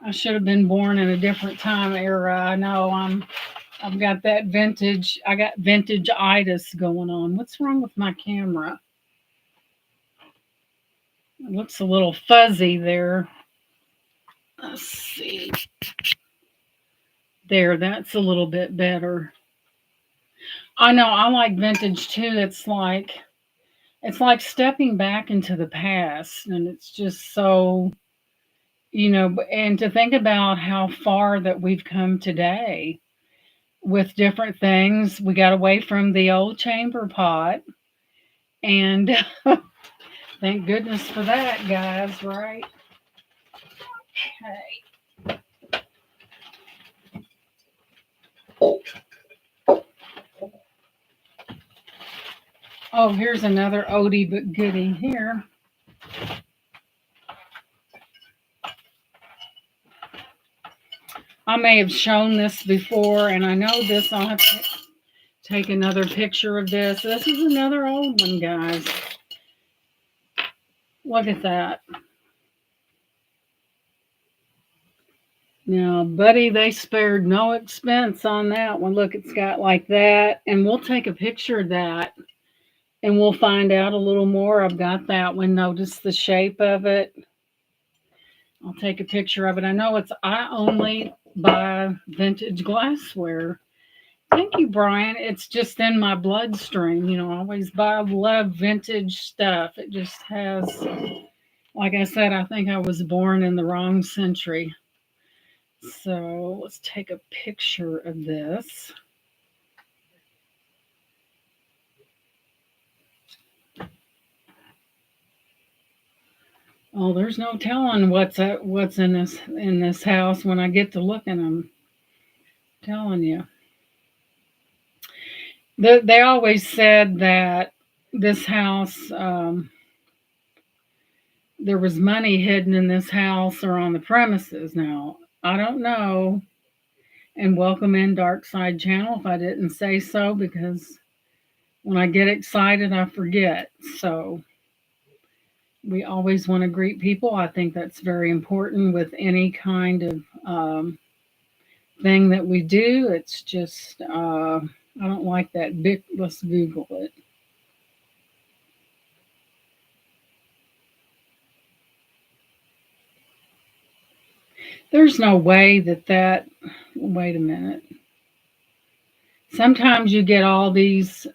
I should have been born in a different time era. I know I've got that vintage. I got vintage-itis going on. What's wrong with my camera? It looks a little fuzzy there. Let's see. There, that's a little bit better. I know, I like vintage too. It's like stepping back into the past, and it's just so, and to think about how far that we've come today with different things. We got away from the old chamber pot, and thank goodness for that, guys, right? Okay. Oh, here's another oldie but goodie here. I may have shown this before, and I know this. I'll have to take another picture of this. This is another old one, guys. Look at that. Now, buddy, they spared no expense on that one. Look, it's got like that. And we'll take a picture of that and we'll find out a little more. I've got that one. Notice the shape of it. I'll take a picture of it. I only buy vintage glassware. Thank you, Brian. It's just in my bloodstream. I always love vintage stuff. It just has, like I said, I think I was born in the wrong century. So let's take a picture of this. Oh, there's no telling what's in this house when I get to look at them. I'm telling you, they always said that this house, there was money hidden in this house or on the premises. Now I don't know. And welcome in Dark Side Channel if I didn't say so, because when I get excited I forget. So we always want to greet people. I think that's very important with any kind of thing that we do. It's just, I don't like that big. Let's Google it. There's no way that, wait a minute. Sometimes you get all these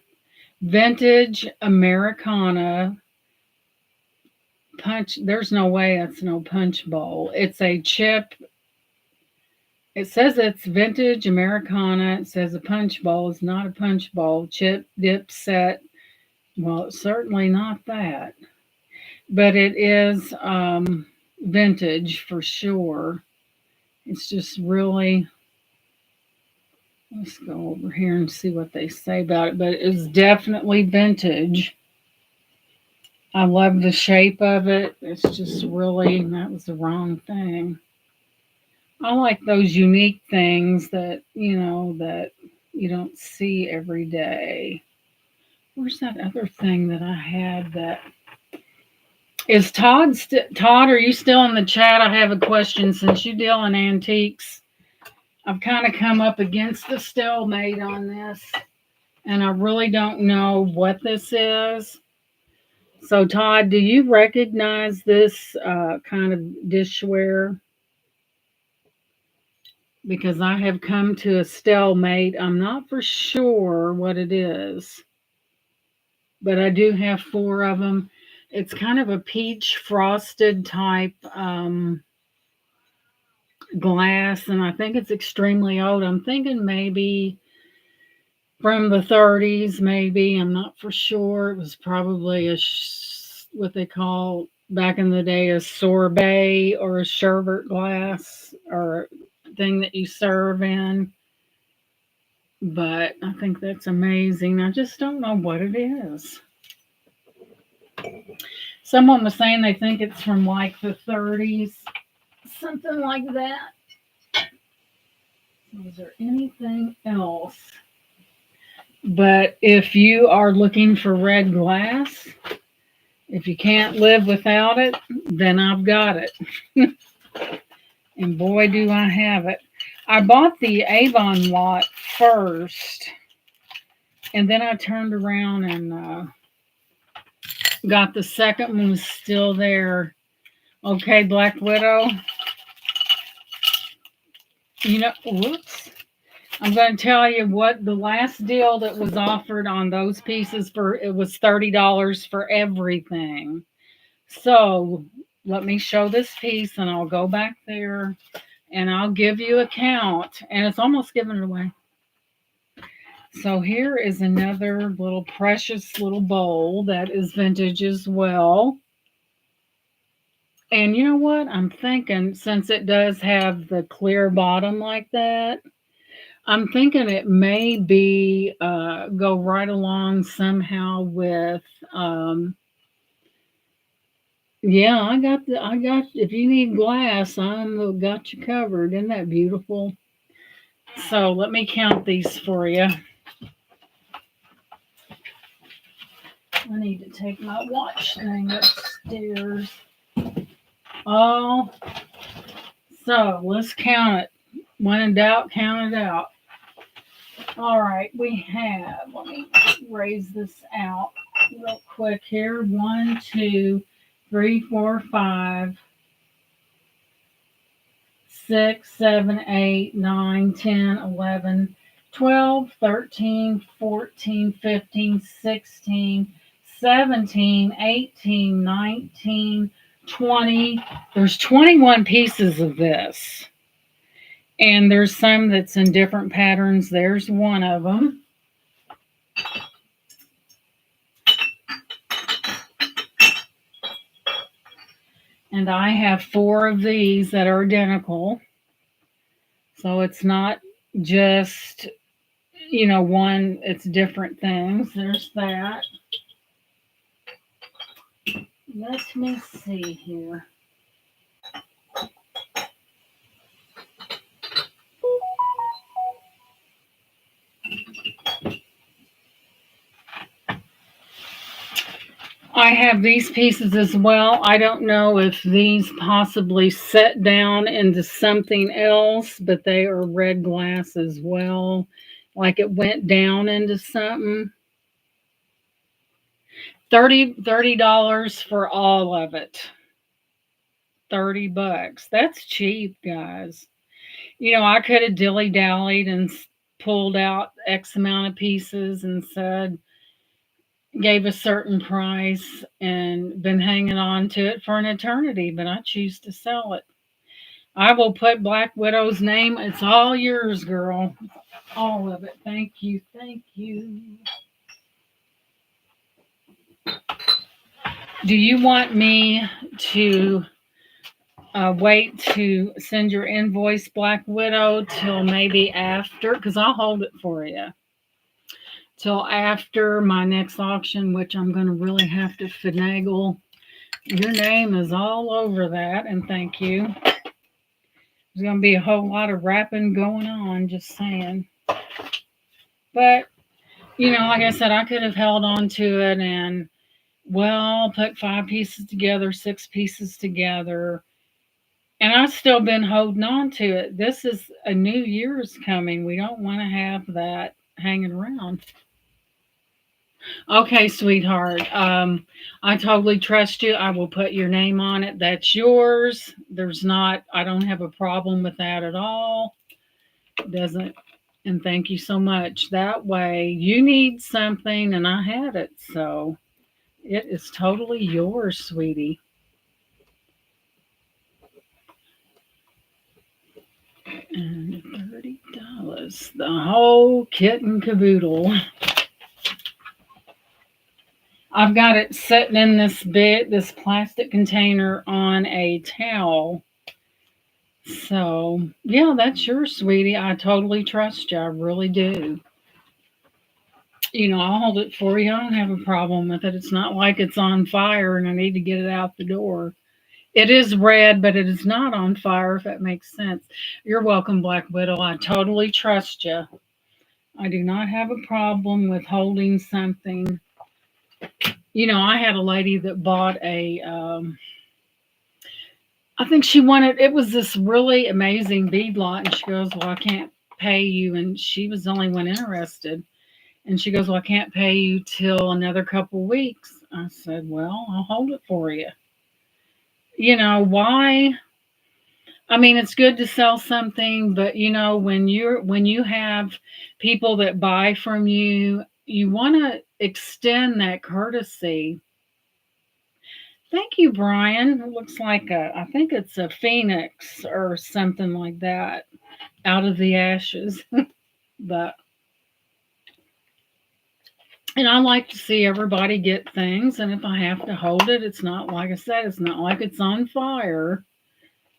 vintage Americana punch. There's no way that's no punch bowl. It's a chip. It says it's vintage Americana. It says a punch bowl is not a punch bowl. Chip dip set. Well, it's certainly not that. But it is vintage for sure. It's just really, let's go over here and see what they say about it. But it's definitely vintage. I love the shape of it. It's just really, that was the wrong thing. I like those unique things that you don't see every day. Where's that other thing that I had that is Todd, are you still in the chat? I have a question. Since you deal in antiques, I've kind of come up against the stalemate on this, and I really don't know what this is. So, Todd, do you recognize this kind of dishware? Because I have come to a stalemate. I'm not for sure what it is, but I do have four of them. It's kind of a peach frosted type glass, and I think it's extremely old. I'm thinking maybe from the 30s, maybe. I'm not for sure. It was probably what they call back in the day a sorbet or a sherbet glass or thing that you serve in. But I think that's amazing. I just don't know what it is. Someone was saying they think it's from like the 30s, something like that. Is there anything else? But if you are looking for red glass, if you can't live without it, then I've got it. And boy, do I have it. I bought the Avon lot first, and then I turned around and got the second one was still there. Okay, Black Widow. Whoops. I'm going to tell you what the last deal that was offered on those pieces it was $30 for everything. So let me show this piece and I'll go back there and I'll give you a count. And it's almost given it away. So here is another little precious little bowl that is vintage as well. And you know what? I'm thinking, since it does have the clear bottom like that, I'm thinking it may be go right along somehow with Yeah, I got if you need glass, I'm got you covered. Isn't that beautiful? So let me count these for you. I need to take my watch thing upstairs. Oh, so let's count it. When in doubt, count it out. All right, we have, let me raise this out real quick here. 1, 2, 3, 4, 5, 6, 7, 8, 9, 10, 11, 12, 13, 14, 15, 16, 17, 18, 19, 20. There's 21 pieces of this. And there's some that's in different patterns. There's one of them. And I have 4 of these that are identical. So it's not just, one, it's different things. There's that. Let me see here. I have these pieces as well. I don't know if these possibly set down into something else, but they are red glass as well. Like it went down into something. $30 for all of it. $30. That's cheap, guys. I could have dilly dallied and pulled out X amount of pieces and said, gave a certain price and been hanging on to it for an eternity, but I choose to sell it. I will put Black Widow's name. It's all yours, girl. All of it. Thank you. Thank you. Do you want me to wait to send your invoice, Black Widow, till maybe after? Because I'll hold it for you till after my next auction, which I'm going to really have to finagle. Your name is all over that, and thank you. There's going to be a whole lot of rapping going on, just saying. But, like I said, I could have held on to it and, well, put 5 pieces together, 6 pieces together, and I've still been holding on to it. This is a new year's coming. We don't want to have that hanging around. Okay, sweetheart. I totally trust you. I will put your name on it. That's yours. I don't have a problem with that at all. Doesn't, and thank you so much. That way, you need something, and I had it. So it is totally yours, sweetie. And $30. The whole kit and caboodle. I've got it sitting in this plastic container on a towel. So, yeah, that's yours, sweetie. I totally trust you. I really do. I'll hold it for you. I don't have a problem with it. It's not like it's on fire and I need to get it out the door. It is red, but it is not on fire, if that makes sense. You're welcome, Black Widow. I totally trust you. I do not have a problem with holding something. I had a lady that bought I think she wanted, it was this really amazing bead lot, and she goes, well, I can't pay you. And she was the only one interested. And she goes, well, I can't pay you till another couple weeks. I said, well, I'll hold it for you. Why? I mean, it's good to sell something, but when you have people that buy from you, you want to extend that courtesy. Thank you, Brian. It looks like I think it's a phoenix or something like that out of the ashes. But, and I like to see everybody get things. And if I have to hold it, it's not, like I said, it's not like it's on fire.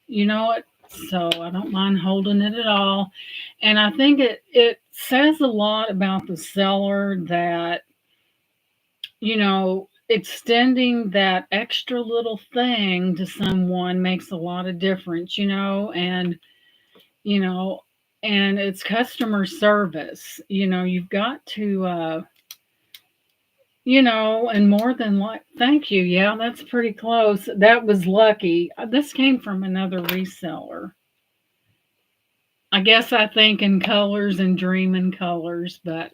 You know what? So I don't mind holding it at all. And I think it says a lot about the seller that, extending that extra little thing to someone makes a lot of difference, you know, and it's customer service. You've got to, and more than like, thank you. Yeah, that's pretty close. That was lucky. This came from another reseller. I guess I think in colors and dream in colors, but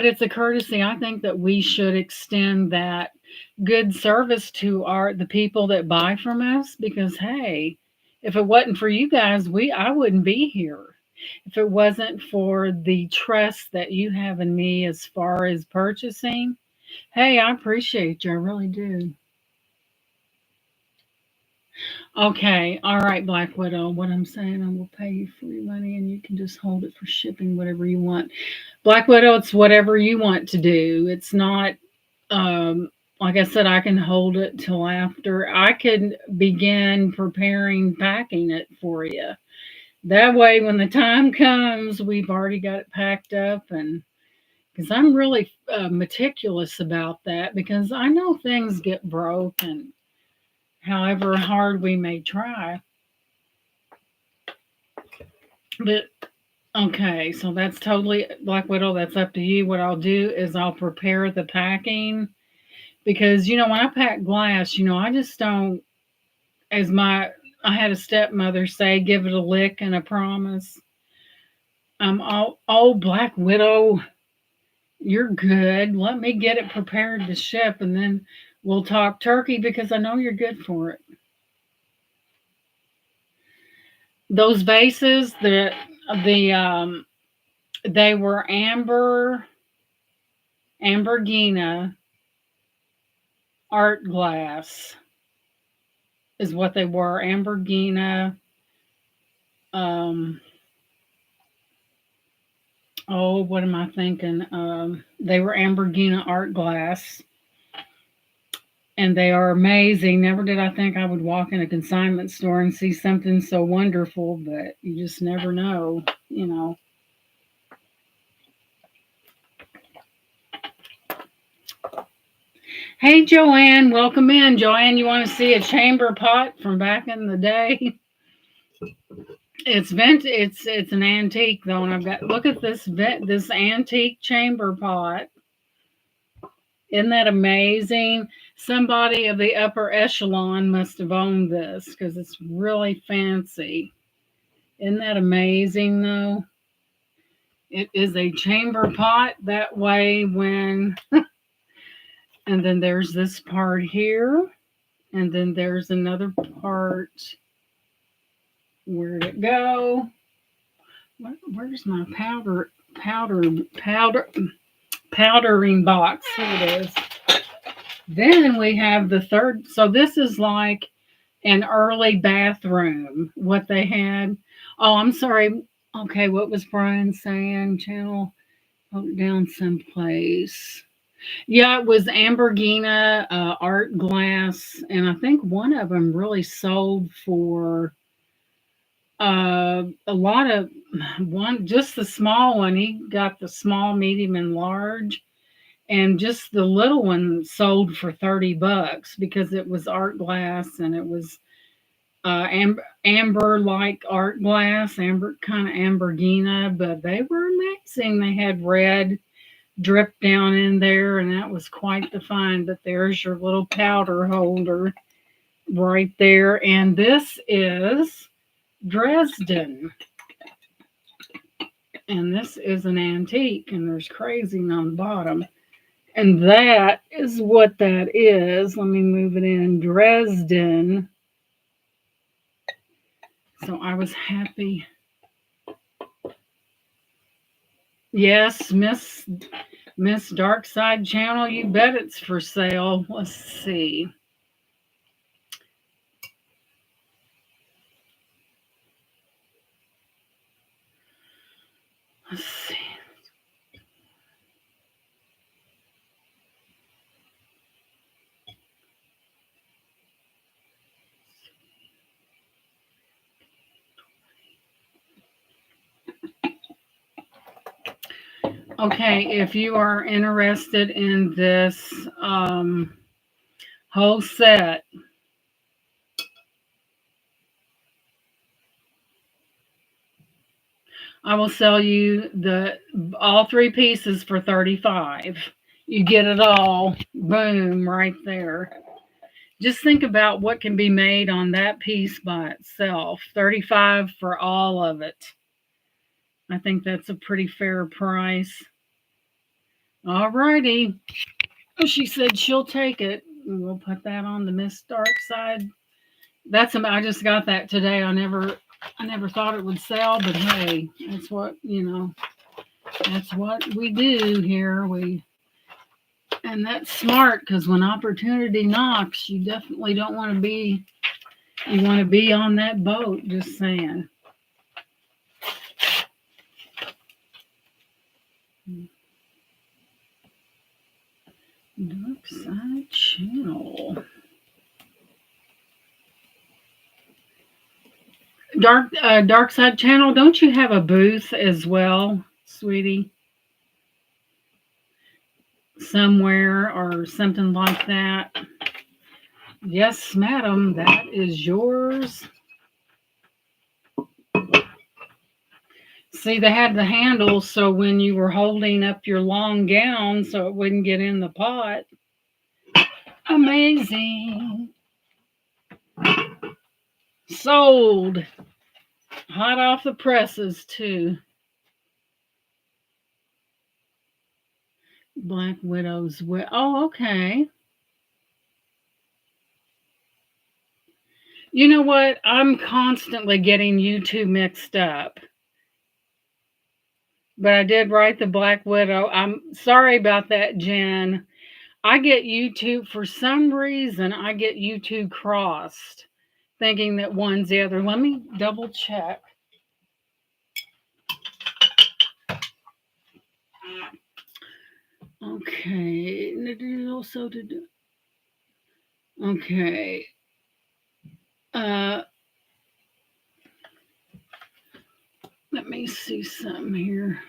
it's a courtesy. I think that we should extend that good service to the people that buy from us because hey, if it wasn't for you guys, I wouldn't be here. If it wasn't for the trust that you have in me as far as purchasing, hey, I appreciate you. I really do. Okay, all right, Black Widow. What I'm saying, I will pay you for your money and you can just hold it for shipping, whatever you want. Black Widow, it's whatever you want to do. It's not, um, like I said, I can hold it till after. I could begin preparing packing it for you. That way, when the time comes, we've already got it packed up. And because I'm really meticulous about that, because I know things get broken, however hard we may try. But okay, so that's totally Black Widow. That's up to you. What I'll do is I'll prepare the packing because when I pack glass, I just don't. As I had a stepmother say, give it a lick and a promise. Oh, Black Widow, you're good. Let me get it prepared to ship, and then we'll talk turkey because I know you're good for it. Those vases, the they were ambergina art glass is what they were. Ambergina. Um, oh, what am I thinking? They were ambergina art glass, and they are amazing. Never did I think I would walk in a consignment store and see something so wonderful, but you just never know, you know. Hey, Joanne, welcome in. Joanne, you want to see a chamber pot from back in the day? It's an antique though, and I've got look at this antique chamber pot. Isn't that amazing? Somebody of the upper echelon must have owned this because it's really fancy. Isn't that amazing though? It is a chamber pot that way and then there's this part here, and then there's another part. Where'd it go? Where's my powder powdering box? Here it is. Then we have the third. So this is like an early bathroom. What they had. Oh, I'm sorry. Okay, what was Brian saying? Channel, hold it down someplace. Yeah, it was Ambergina art glass, and I think one of them really sold for a lot of one. Just the small one, he got the small, medium, and large, and just the little one sold for $30 because it was art glass and it was amber like art glass, amber kind of ambergina, but they were amazing. They had red drip down in there, and that was quite the find. But there's your little powder holder right there, and this is Dresden, and this is an antique, and there's crazing on the bottom. And that is what that is. Let me move it in. Dresden. So I was happy. Yes, Miss Darkside Channel, you bet it's for sale. Let's see. Let's see. Okay, if you are interested in this whole set, I will sell you the all three pieces for 35. You get it all, boom, right there. Just think about what can be made on that piece by itself. 35 for all of it. I think that's a pretty fair price. All righty. She said she'll take it. We'll put that on the Miss Dark side. I just got that today. I never thought it would sell, but hey, that's what we do here. And that's smart because when opportunity knocks, you definitely don't want to be. You want to be on that boat. Just saying. Dark Side Channel. Dark Side Channel. Don't you have a booth as well, sweetie? Somewhere or something like that. Yes, madam, that is yours. See, they had the handle so when you were holding up your long gown so it wouldn't get in the pot. Amazing. Sold. Hot off the presses, too. Black Widow's. Oh, okay. You know what? I'm constantly getting you two mixed up. But I did write the Black Widow. I'm sorry about that, Jen. I get you two, for some reason, I get you two crossed, thinking that one's the other. Let me double check. Okay. Okay. Uh, Let me see something here.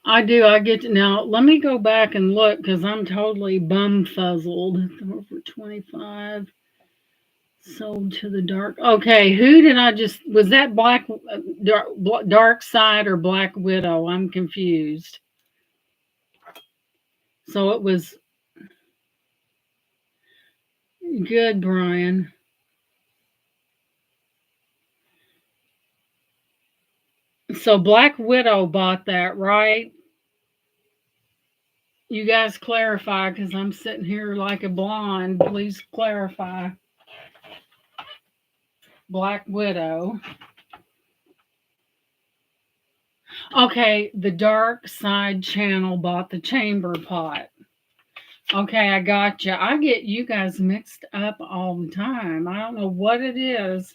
I do. I get to now. Let me go back and look because I'm totally bumfuzzled. For 25, sold to the dark. Okay, who did I just? Was that dark side or Black Widow? I'm confused. So it was good, Brian. So Black Widow bought that, right? You guys clarify because I'm sitting here like a blonde. Please clarify. Black Widow. Okay, the Dark Side Channel bought the chamber pot. Okay, I got you. I get you guys mixed up all the time. I don't know what it is.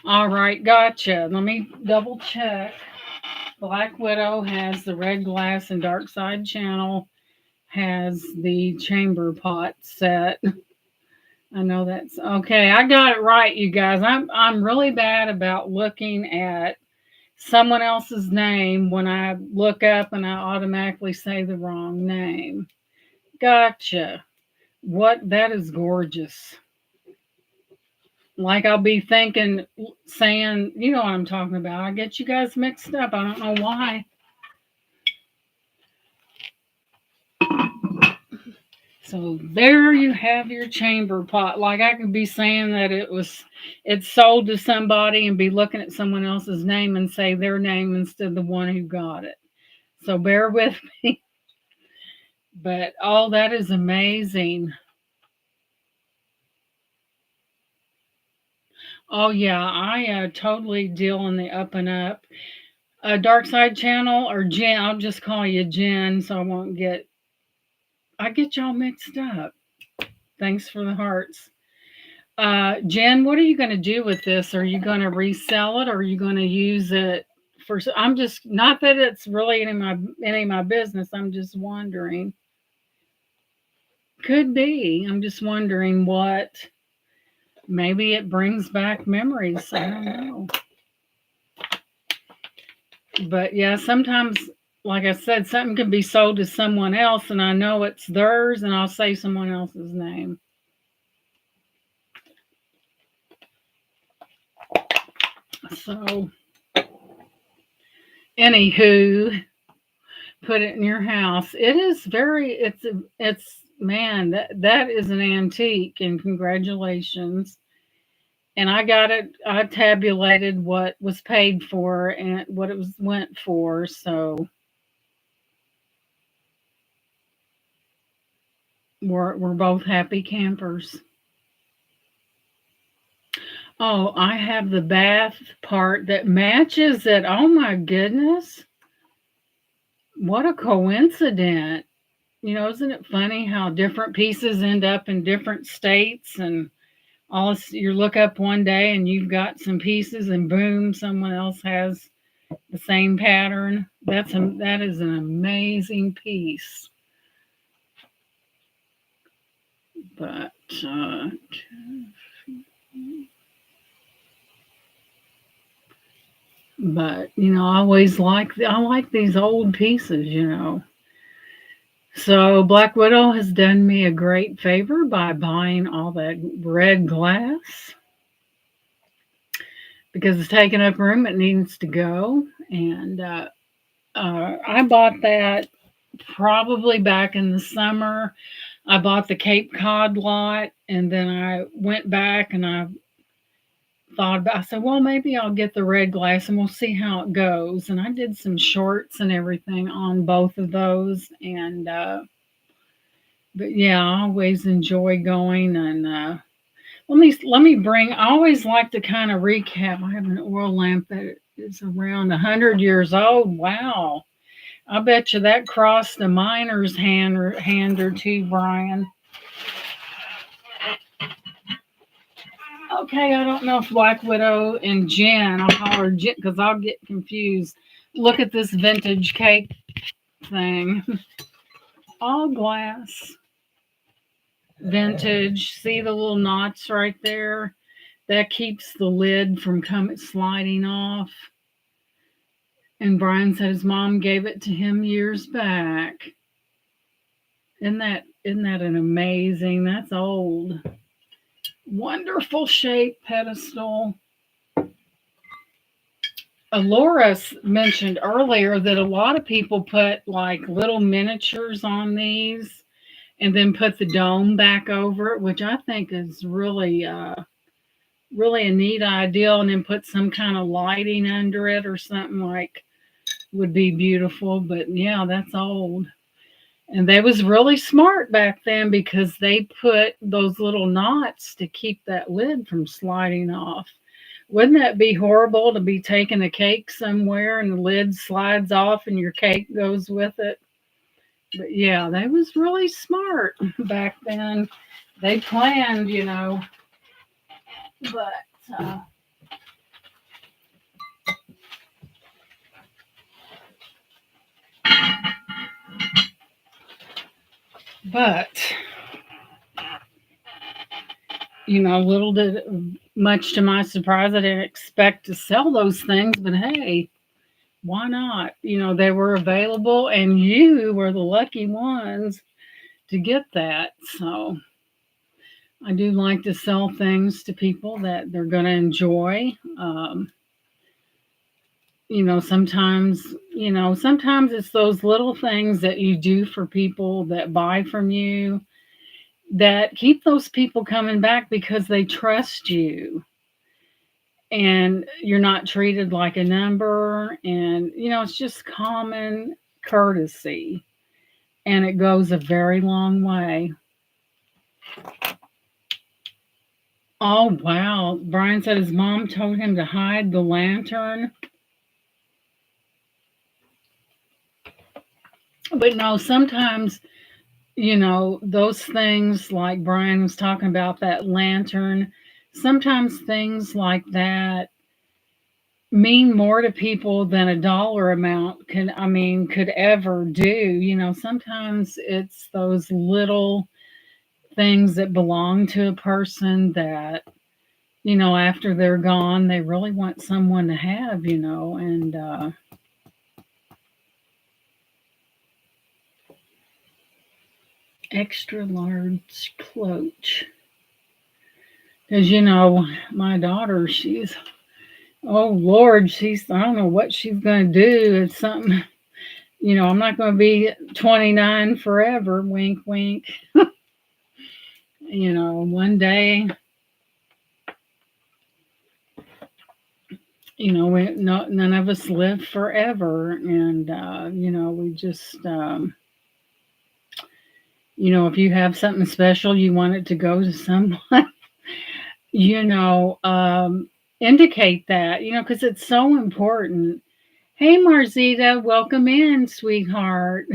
All right, gotcha. Let me double check. Black Widow has the red glass and Dark Side Channel has the chamber pot set. I know that's okay. I got it right, you guys. I'm really bad about looking at someone else's name when I look up and I automatically say the wrong name. Gotcha. What that is gorgeous. Like I'll be thinking, saying, you know what I'm talking about. I get you guys mixed up. I don't know why. So there you have your chamber pot. Like I could be saying that it's sold to somebody and be looking at someone else's name and say their name instead of the one who got it. So bear with me. But all that is amazing. Oh yeah, I totally deal in the up and up. Dark Side Channel or Jen. I'll just call you Jen, so I get y'all mixed up. Thanks for the hearts. Jen, what are you going to do with this? Are you going to resell it, or are you going to use it for? I'm just not that it's really any of my business. I'm just wondering. Could be. I'm just wondering what. Maybe it brings back memories. I don't know. But yeah, sometimes, like I said, something could be sold to someone else, and I know it's theirs, and I'll say someone else's name. So, anywho, put it in your house. It is very. It's man. That is an antique, and congratulations. And I got it. I tabulated what was paid for and what it was went for. So we're both happy campers. Oh, I have the bath part that matches it. Oh my goodness. What a coincidence. Isn't it funny how different pieces end up in different states and you look up one day and you've got some pieces and boom, someone else has the same pattern. That is an amazing piece. But uh I always I like these old pieces. So Black Widow has done me a great favor by buying all that red glass because it's taking up room. It needs to go, and I bought that probably back in the summer. I bought the Cape Cod lot, and then I went back and I thought about. I said, well, maybe I'll get the red glass, and we'll see how it goes. And I did some shorts and everything on both of those, and but yeah, I always enjoy going and let me bring. I always like to kind of recap. I have an oil lamp that is around 100 years old. Wow, I bet you that crossed a miner's hand or two, Brian. Okay, I don't know if Black Widow and Jen. I'll call her Jen because I'll get confused. Look at this vintage cake thing. All glass, vintage. See the little knots right there? That keeps the lid from coming sliding off. And Brian said his mom gave it to him years back. Isn't that an amazing? That's old. Wonderful shape pedestal. Laura mentioned earlier that a lot of people put like little miniatures on these and then put the dome back over it, which I think is really a neat idea, and then put some kind of lighting under it or something like would be beautiful. But yeah, that's old. And they was really smart back then because they put those little knots to keep that lid from sliding off. Wouldn't that be horrible to be taking a cake somewhere and the lid slides off and your cake goes with it? But yeah, they was really smart back then. They planned. But but little did much to my surprise, I didn't expect to sell those things. But hey, why not? They were available, and you were the lucky ones to get that. So I do like to sell things to people that they're going to enjoy. Sometimes it's those little things that you do for people that buy from you that keep those people coming back because they trust you and you're not treated like a number. And, it's just common courtesy and it goes a very long way. Oh, wow. Brian said his mom told him to hide the lantern. But no, sometimes, those things like Brian was talking about, that lantern, sometimes things like that mean more to people than a dollar amount could ever do. Sometimes it's those little things that belong to a person that, after they're gone, they really want someone to have, and extra large clutch. Because, my daughter, oh Lord, I don't know what she's going to do. It's something, I'm not going to be 29 forever, wink, wink. One day, none of us live forever. And, we just, if you have something special, you want it to go to someone, you know, um, indicate that, because it's so important. Hey, Marzita, welcome in, sweetheart.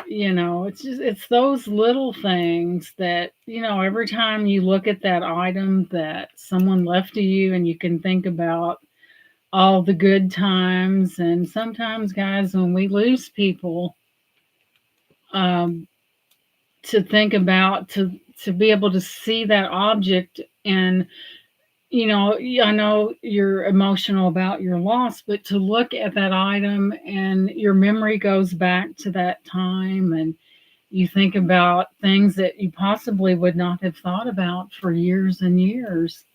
It's those little things that, every time you look at that item that someone left to you and you can think about all the good times. And sometimes, guys, when we lose people, um, to think about, to be able to see that object, and I know you're emotional about your loss, but to look at that item and your memory goes back to that time, and you think about things that you possibly would not have thought about for years and years.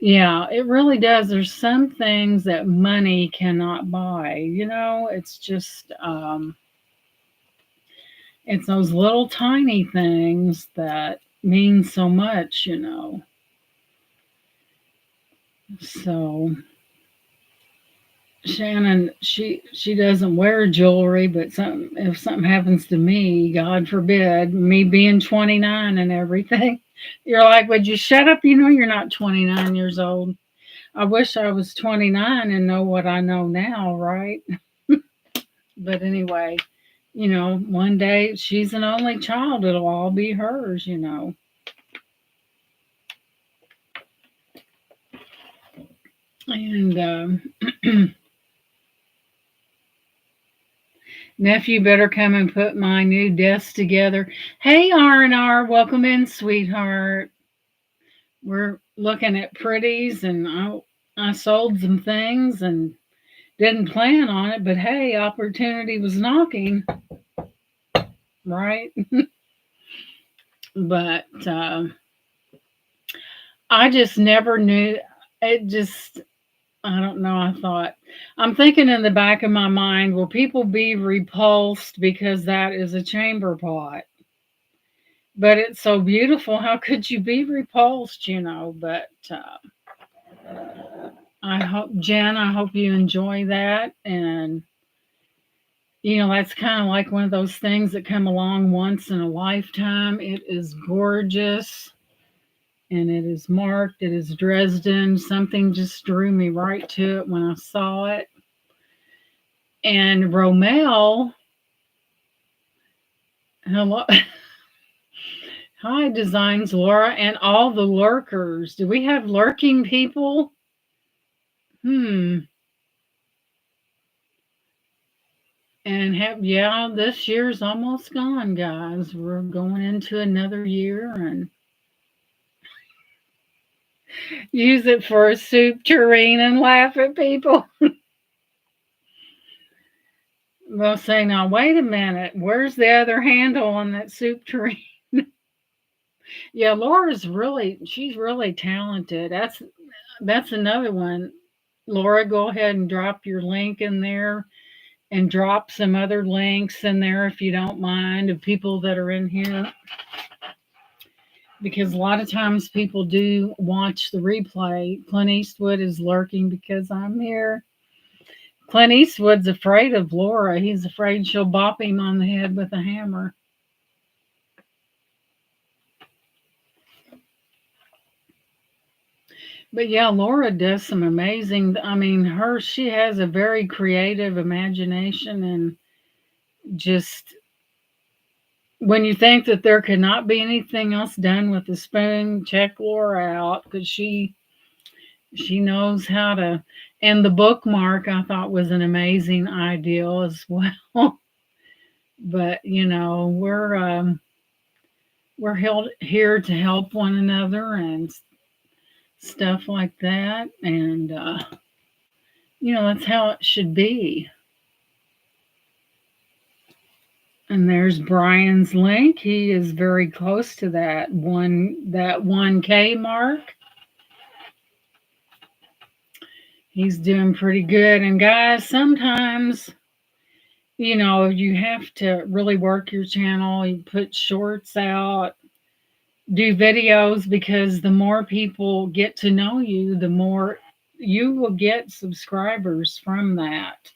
Yeah, it really does. There's some things that money cannot buy. It's just, it's those little tiny things that mean so much. So Shannon, she doesn't wear jewelry, but if something happens to me, God forbid, me being 29 and everything, you're like, would you shut up? You're not 29 years old. I wish I was 29 and know what I know now, right? But anyway, one day she's an only child, it'll all be hers. And nephew better come and put my new desk together. Hey, R&R, welcome in, sweetheart. We're looking at pretties, and I sold some things and didn't plan on it, but hey, opportunity was knocking, right? But I just never knew. It just, I don't know. I'm thinking in the back of my mind, will people be repulsed because that is a chamber pot? But it's so beautiful. How could you be repulsed? But I hope, Jen, I hope you enjoy that. And, that's kind of like one of those things that come along once in a lifetime. It is gorgeous and it is marked. It is Dresden. Something just drew me right to it when I saw it. And Romel, hello. Hi, Designs Laura, and all the lurkers. Do we have lurking people? Hmm. And yeah, this year's almost gone, guys. We're going into another year, and use it for a soup tureen and laugh at people. They'll say, now, wait a minute. Where's the other handle on that soup tureen? Yeah, she's really talented. That's another one. Laura, go ahead and drop your link in there, and drop some other links in there if you don't mind, of people that are in here, because a lot of times people do watch the replay. Clint Eastwood is lurking because I'm here. Clint Eastwood's afraid of Laura. He's afraid she'll bop him on the head with a hammer. But yeah, Laura does some amazing. I mean, she has a very creative imagination, and just when you think that there could not be anything else done with the spoon, check Laura out, because she knows how to. And the bookmark I thought was an amazing idea as well. But we're we're held here to help one another and stuff like that. And, that's how it should be. And there's Brian's link. He is very close to that 1K mark. He's doing pretty good. And guys, sometimes you have to really work your channel. You put shorts out, do videos, because the more people get to know you, the more you will get subscribers from that.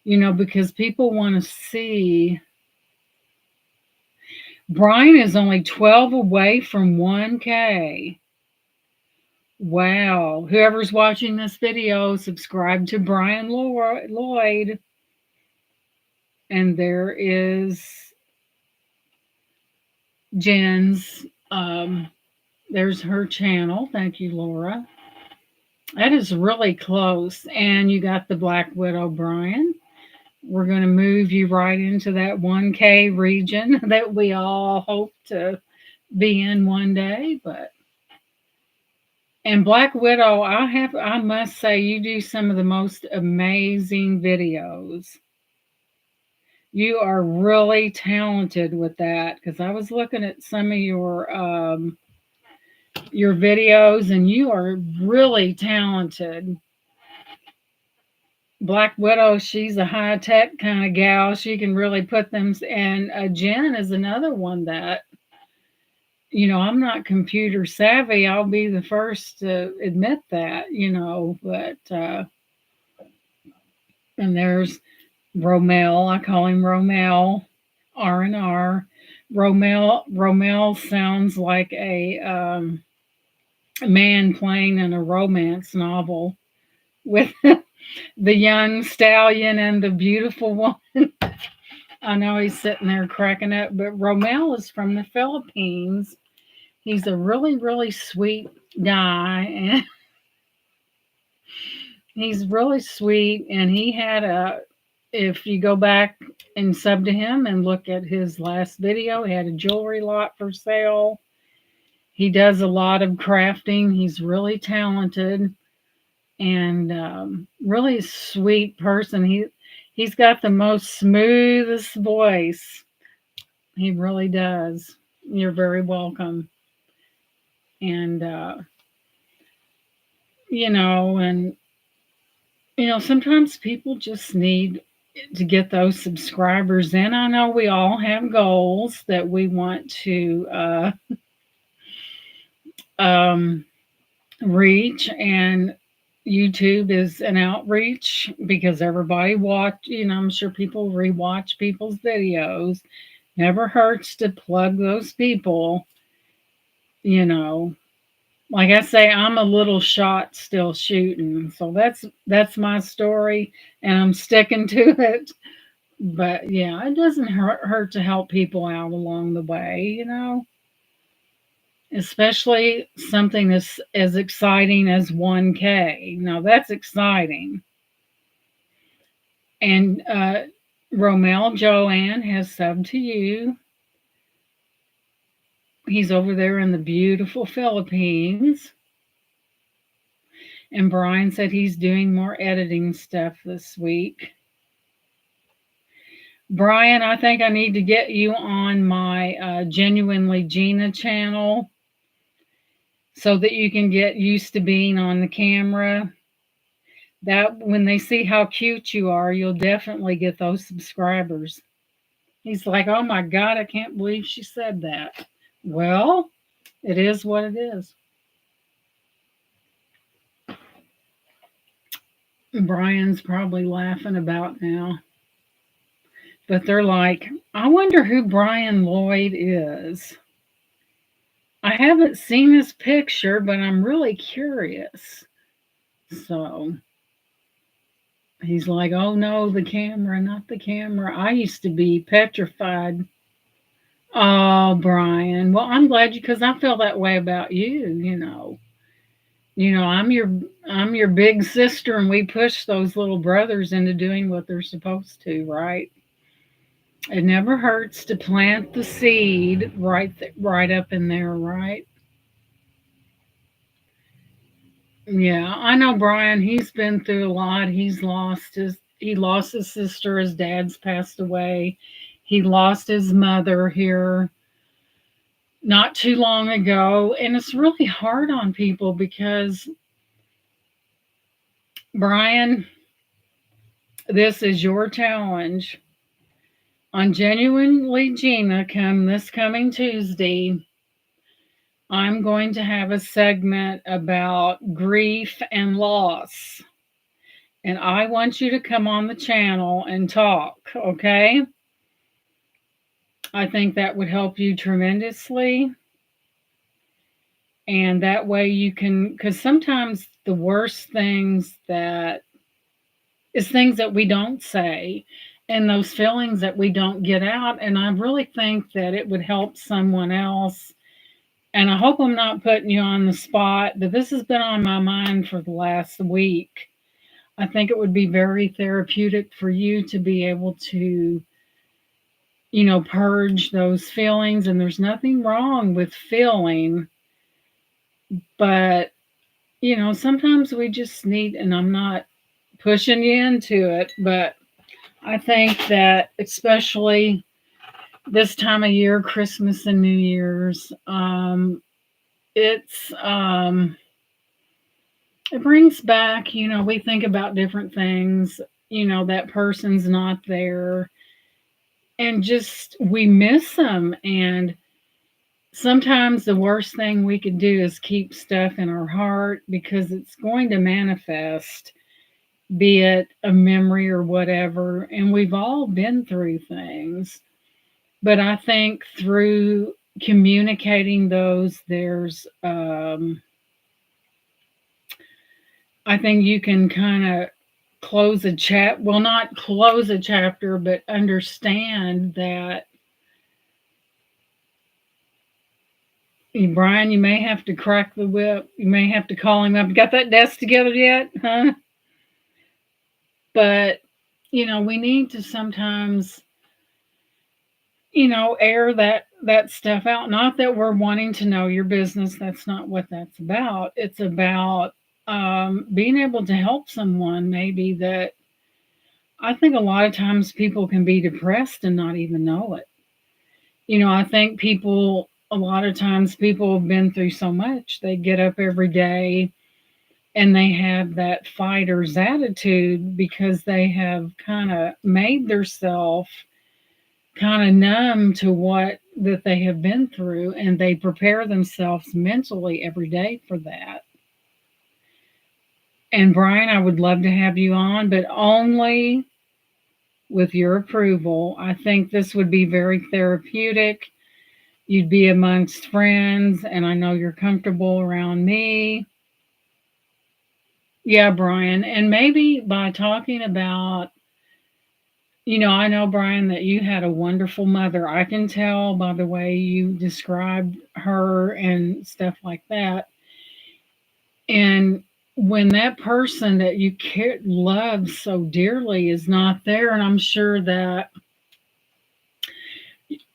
Because people want to see. Brian is only 12 away from 1K. Wow. Whoever's watching this video, subscribe to Brian Lloyd. And there is Jen's. There's her channel. Thank you, Laura. That is really close. And you got the Black Widow, Brian. We're going to move you right into that 1K region that we all hope to be in one day. And Black Widow, I must say, you do some of the most amazing videos. You are really talented with that, because I was looking at some of your videos, and you are really talented. Black Widow, she's a high tech kind of gal. She can really put them. And Jen is another one that, I'm not computer savvy. I'll be the first to admit that, but, and there's Romel. I call him Romel, R&R. Romel sounds like a man playing in a romance novel with the young stallion and the beautiful woman. I know he's sitting there cracking up, but Romel is from the Philippines. He's a really, really sweet guy, and he's really sweet. And if you go back and sub to him and look at his last video, he had a jewelry lot for sale. He does a lot of crafting. He's really talented and really sweet person. He's got the most smoothest voice. He really does. You're very welcome. And sometimes people just need to get those subscribers in. I know we all have goals that we want to reach, and YouTube is an outreach because everybody I'm sure people rewatch people's videos. Never hurts to plug those people. Like I say, I'm a little shot still shooting. So that's my story, and I'm sticking to it. But yeah, it doesn't hurt to help people out along the way, especially something as exciting as 1K. Now that's exciting. And Romel Joanne has subbed to you. He's over there in the beautiful Philippines. And Brian said he's doing more editing stuff this week. Brian, I think I need to get you on my Genuinely Gina channel so that you can get used to being on the camera. That when they see how cute you are, you'll definitely get those subscribers. He's like, oh my God, I can't believe she said that. Well, it is what it is. Brian's probably laughing about now. But they're like, I wonder who Brian Lloyd is. I haven't seen his picture, but I'm really curious. So he's like, oh no, the camera, not the camera. I used to be petrified. Oh, Brian. Well, I'm glad because I feel that way about you. I'm your big sister, and we push those little brothers into doing what they're supposed to, right? It never hurts to plant the seed right up in there, right? Yeah, I know Brian. He's been through a lot. He lost his sister. His dad's passed away. He lost his mother here not too long ago, and it's really hard on people because Brian, this is your challenge. On Genuinely Gina, come this coming Tuesday, I'm going to have a segment about grief and loss. And I want you to come on the channel and talk, okay? I think that would help you tremendously. And that way you can, because sometimes the worst things that is things that we don't say and those feelings that we don't get out. And I really think that it would help someone else. And I hope I'm not putting you on the spot, but this has been on my mind for the last week. I think it would be very therapeutic for you to be able to, purge those feelings. And there's nothing wrong with feeling, but, sometimes we just need, and I'm not pushing you into it, but I think that especially this time of year, Christmas and New Year's, it's, it brings back, we think about different things, that person's not there and just we miss them. And sometimes the worst thing we could do is keep stuff in our heart because it's going to manifest, be it a memory or whatever. And we've all been through things. But I think through communicating those, I think you can kind of close a well, not close a chapter, but understand that, Brian, you may have to crack the whip. You may have to call him up. You got that desk together yet? Huh? But, we need to sometimes, air that stuff out. Not that we're wanting to know your business. That's not what that's about. It's about being able to help someone maybe that I think a lot of times people can be depressed and not even know it. I think a lot of times people have been through so much. They get up every day and they have that fighter's attitude because they have kind of made themselves kind of numb to what that they have been through, and they prepare themselves mentally every day for that. And Brian, I would love to have you on, but only with your approval. I think this would be very therapeutic. You'd be amongst friends, and I know you're comfortable around me. Yeah, Brian. And maybe by talking about, I know, Brian, that you had a wonderful mother. I can tell by the way you described her and stuff like that. And when that person that you love so dearly is not there, and I'm sure that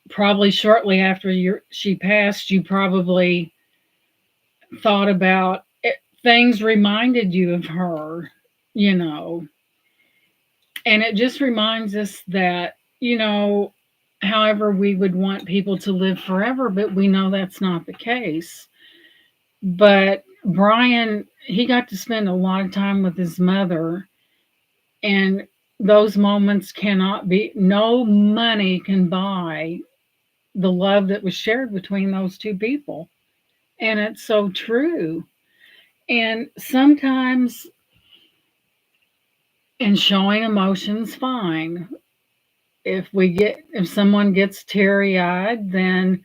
probably shortly after she passed, you probably thought about it, things reminded you of her, you know. And it just reminds us that, however, we would want people to live forever, but we know that's not the case. But Brian, he got to spend a lot of time with his mother, and those moments no money can buy the love that was shared between those two people. And it's so true. And sometimes, in showing emotions, fine. If someone gets teary eyed, then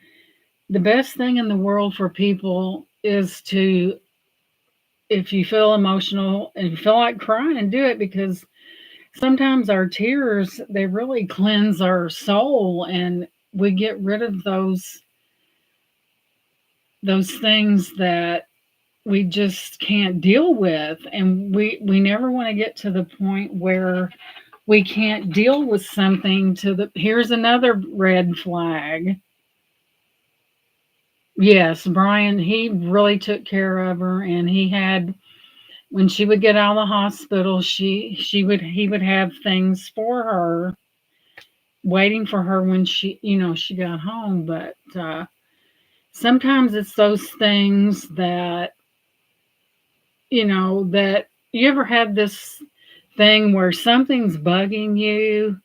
the best thing in the world for people is to, if you feel emotional and you feel like crying, do it, because sometimes our tears, they really cleanse our soul, and we get rid of those things that we just can't deal with. And we never want to get to the point where we can't deal with something to the here's another red flag. Yes, Brian, he really took care of her, and he had when she would get out of the hospital, she would he would have things for her waiting for her when she got home, but sometimes it's those things that that you ever had this thing where something's bugging you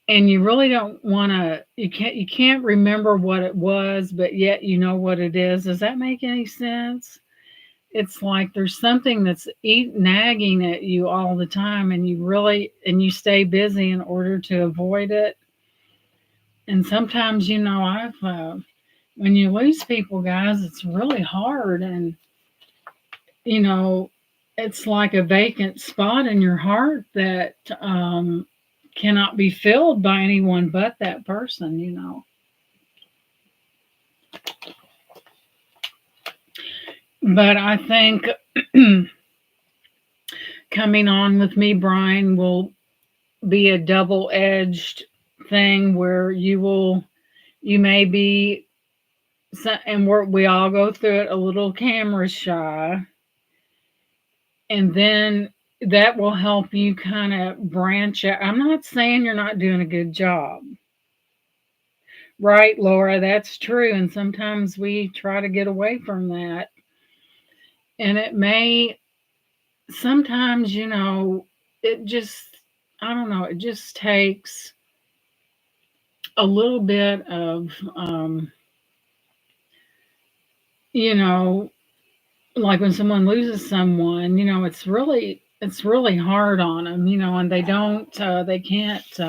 and you really don't want to you can't remember what it was, but yet you know what it is. Does that make any sense? It's like there's something that's nagging at you all the time, and you stay busy in order to avoid it. And sometimes, I've when you lose people, guys, it's really hard, and you know, it's like a vacant spot in your heart that cannot be filled by anyone but that person. But I think coming on with me, Brian, will be a double edged thing where you may be, and we all go through it a little camera shy, and then that will help you kind of branch out. I'm not saying you're not doing a good job. Right, Laura, that's true. And sometimes we try to get away from that. And sometimes, it just, I don't know, it just takes a little bit of, you know, like when someone loses someone, it's really hard on them, and they can't,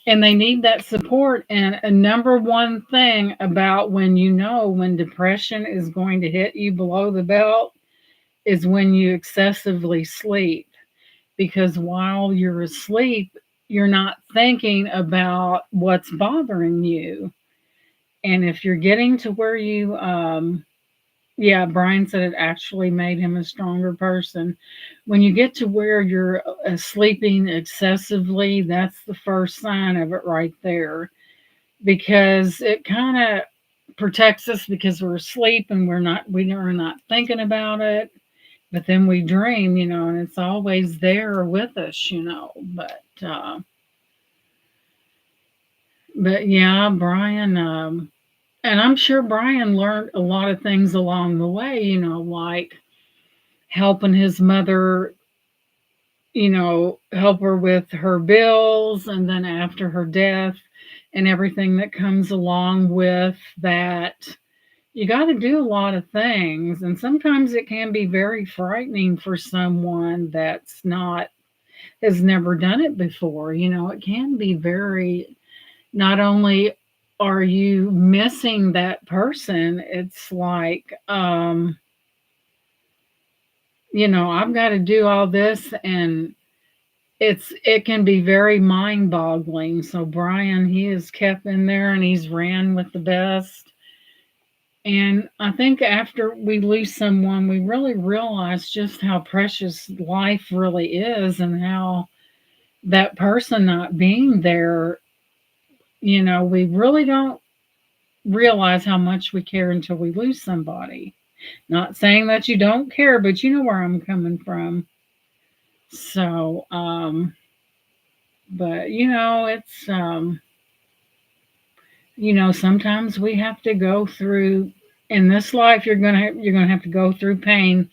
and they need that support. And a number one thing about when depression is going to hit you below the belt is when you excessively sleep. Because while you're asleep, you're not thinking about what's bothering you. And if you're getting to where yeah, Brian said it actually made him a stronger person. When you get to where you're sleeping excessively, that's the first sign of it right there, because it kind of protects us because we're asleep and we're not thinking about it. But then we dream, and it's always there with us. But yeah, Brian, and I'm sure Brian learned a lot of things along the way, like helping his mother, help her with her bills, and then after her death and everything that comes along with that. You got to do a lot of things, and sometimes it can be very frightening for someone that's not has never done it before. It can be very, not only are you missing that person, it's like, I've got to do all this, and it can be very mind-boggling. So Brian, he is kept in there and he's ran with the best. And I think after we lose someone, we really realize just how precious life really is, and how that person not being there, we really don't realize how much we care until we lose somebody. Not saying that you don't care, but you know where I'm coming from. So, but it's, sometimes we have to go through in this life. You're gonna have to go through pain.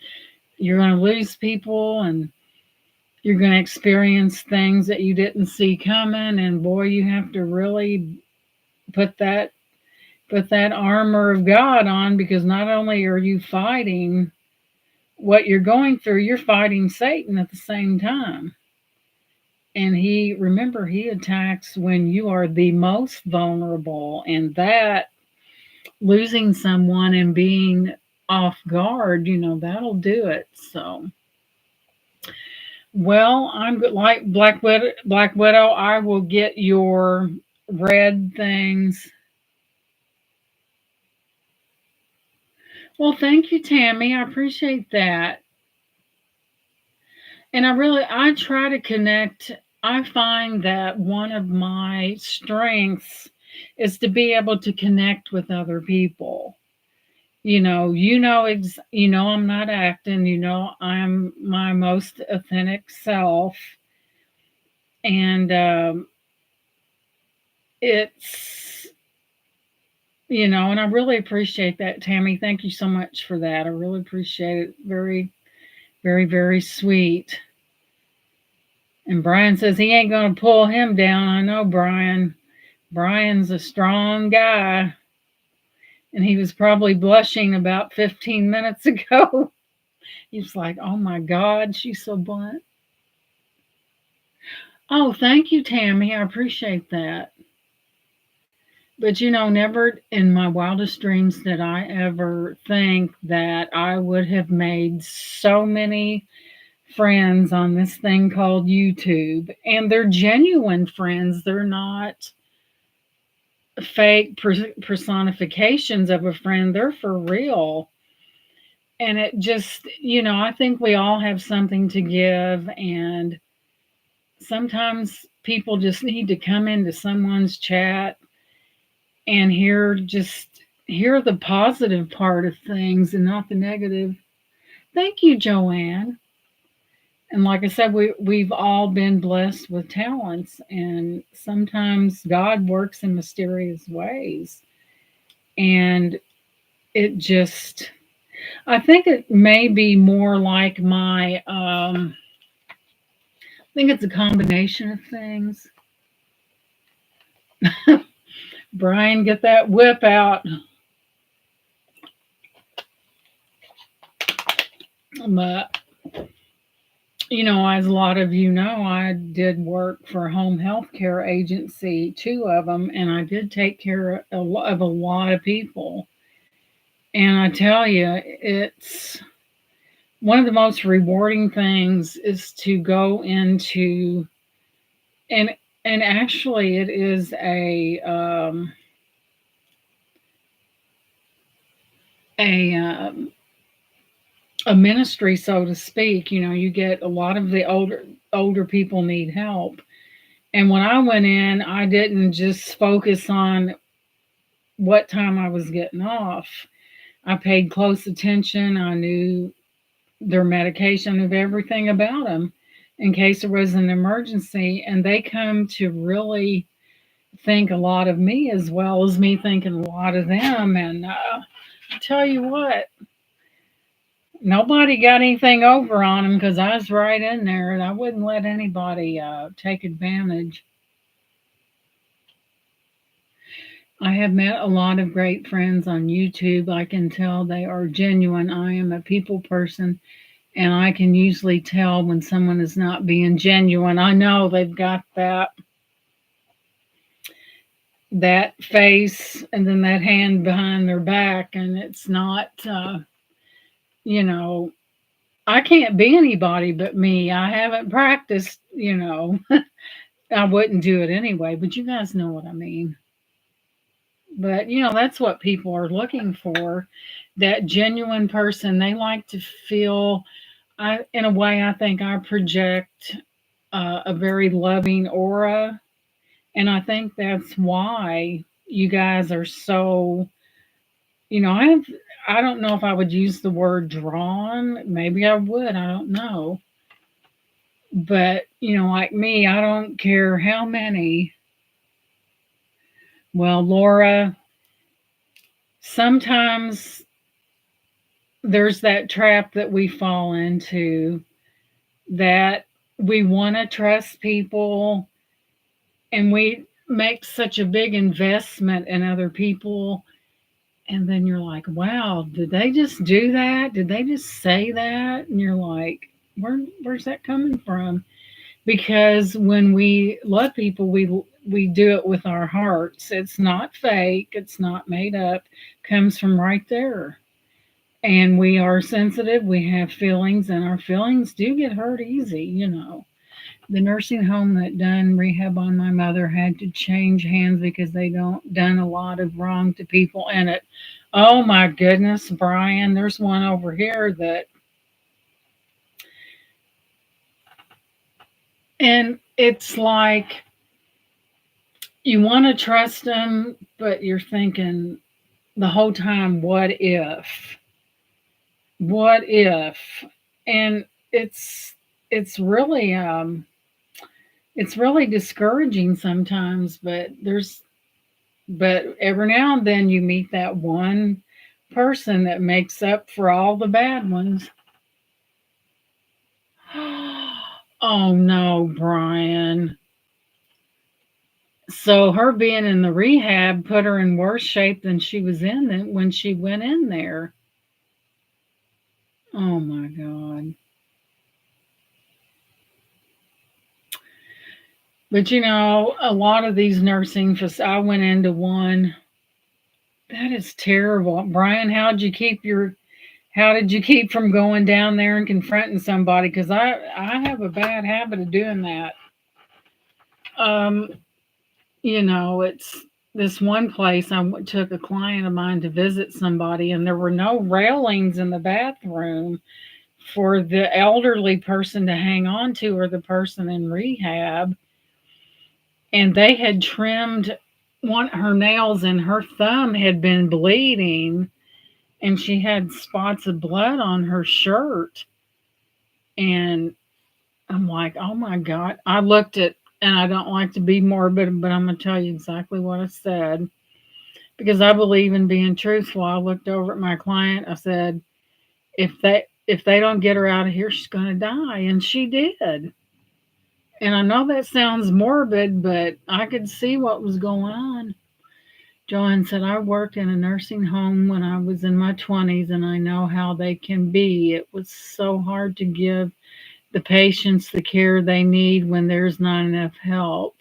You're gonna lose people, and you're gonna experience things that you didn't see coming. And boy, you have to really put that put that armor of God on, because not only are you fighting what you're going through, you're fighting Satan at the same time. And he attacks when you are the most vulnerable, and that losing someone and being off guard, that'll do it. So, well, I'm like Black Widow. Black Widow, I will get your red things. Well, thank you, Tammy. I appreciate that. And I try to connect. I find that one of my strengths is to be able to connect with other people. I'm not acting, I'm my most authentic self. And it's, and I really appreciate that, Tammy. Thank you so much for that. I really appreciate it. Very, very, very sweet. And Brian says he ain't going to pull him down. I know, Brian. Brian's a strong guy. And he was probably blushing about 15 minutes ago. He was like, oh my God, she's so blunt. Oh, thank you, Tammy. I appreciate that. But never in my wildest dreams did I ever think that I would have made so many friends on this thing called YouTube. And they're genuine friends. They're not fake personifications of a friend. They're for real. And it just, I think we all have something to give. And sometimes people just need to come into someone's chat and hear the positive part of things and not the negative. Thank you, Joanne. And like I said, we've all been blessed with talents, and sometimes God works in mysterious ways. And it just, I think it may be more like I think it's a combination of things. Brian, get that whip out. But as a lot of you know, I did work for a home health care agency, two of them, and I did take care of a lot of people. And I tell you, it's one of the most rewarding things is to go into and actually it is a a ministry, so to speak. You get a lot of the older people need help. And when I went in, I didn't just focus on what time I was getting off. I paid close attention. I knew their medication, of everything about them in case there was an emergency. And they come to really think a lot of me as well as me thinking a lot of them. And I tell you what, nobody got anything over on them because I was right in there and I wouldn't let anybody take advantage. I have met a lot of great friends on YouTube. I can tell they are genuine. I am a people person, and I can usually tell when someone is not being genuine. I know they've got that face and then that hand behind their back, and it's not you know I can't be anybody but me. I haven't practiced. I wouldn't do it anyway, but you guys know what I mean. But that's what people are looking for, that genuine person. They like to feel, in a way, I think I project a very loving aura. And I think that's why you guys are so, I don't know if I would use the word drawn. Maybe I would. I don't know. But, like me, I don't care how many. Well, Laura, sometimes there's that trap that we fall into, that we want to trust people and we make such a big investment in other people. And then you're like, wow, did they just do that? Did they just say that? And you're like, where's that coming from? Because when we love people, we do it with our hearts. It's not fake. It's not made up. It comes from right there. And we are sensitive. We have feelings, and our feelings do get hurt easy. The nursing home that done rehab on my mother had to change hands because they don't done a lot of wrong to people in it. Oh my goodness, Brian, there's one over here that And it's like you want to trust them, but you're thinking the whole time, what if? What if? And it's really it's really discouraging sometimes, but every now and then you meet that one person that makes up for all the bad ones. Oh no, Brian. So her being in the rehab put her in worse shape than she was in when she went in there. Oh my God. But a lot of these I went into one. That is terrible. Brian, how did you keep from going down there and confronting somebody? Because I have a bad habit of doing that. Um, it's this one place took a client of mine to visit somebody, and there were no railings in the bathroom for the elderly person to hang on to or the person in rehab. And they had trimmed one her nails, and her thumb had been bleeding, and she had spots of blood on her shirt. And I'm like, oh my God. I looked at, and I don't like to be morbid, but I'm going to tell you exactly what I said because I believe in being truthful. I looked over at my client. I said, if they don't get her out of here, she's going to die. And she did. And I know that sounds morbid, but I could see what was going on. Joanne said, I worked in a nursing home when I was in my 20s, and I know how they can be. It was so hard to give the patients the care they need when there's not enough help.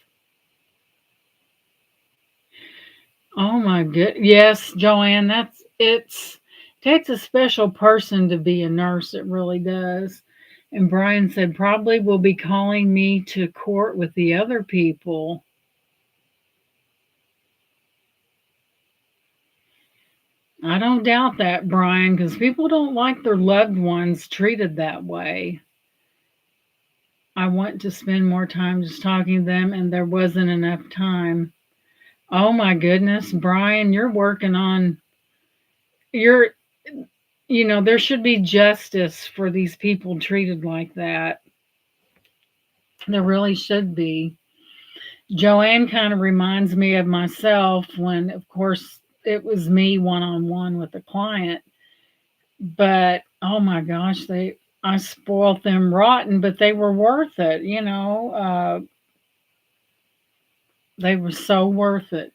Oh my good. Yes, Joanne, it's takes a special person to be a nurse. It really does. And Brian said, probably will be calling me to court with the other people. I don't doubt that, Brian, because people don't like their loved ones treated that way. I want to spend more time just talking to them, and there wasn't enough time. Oh my goodness, Brian, you're working on you're there should be justice for these people treated like that. There really should be. Joanne kind of reminds me of myself when, of course, it was me one on one with a client. But oh my gosh, I spoiled them rotten, but they were worth it. They were so worth it.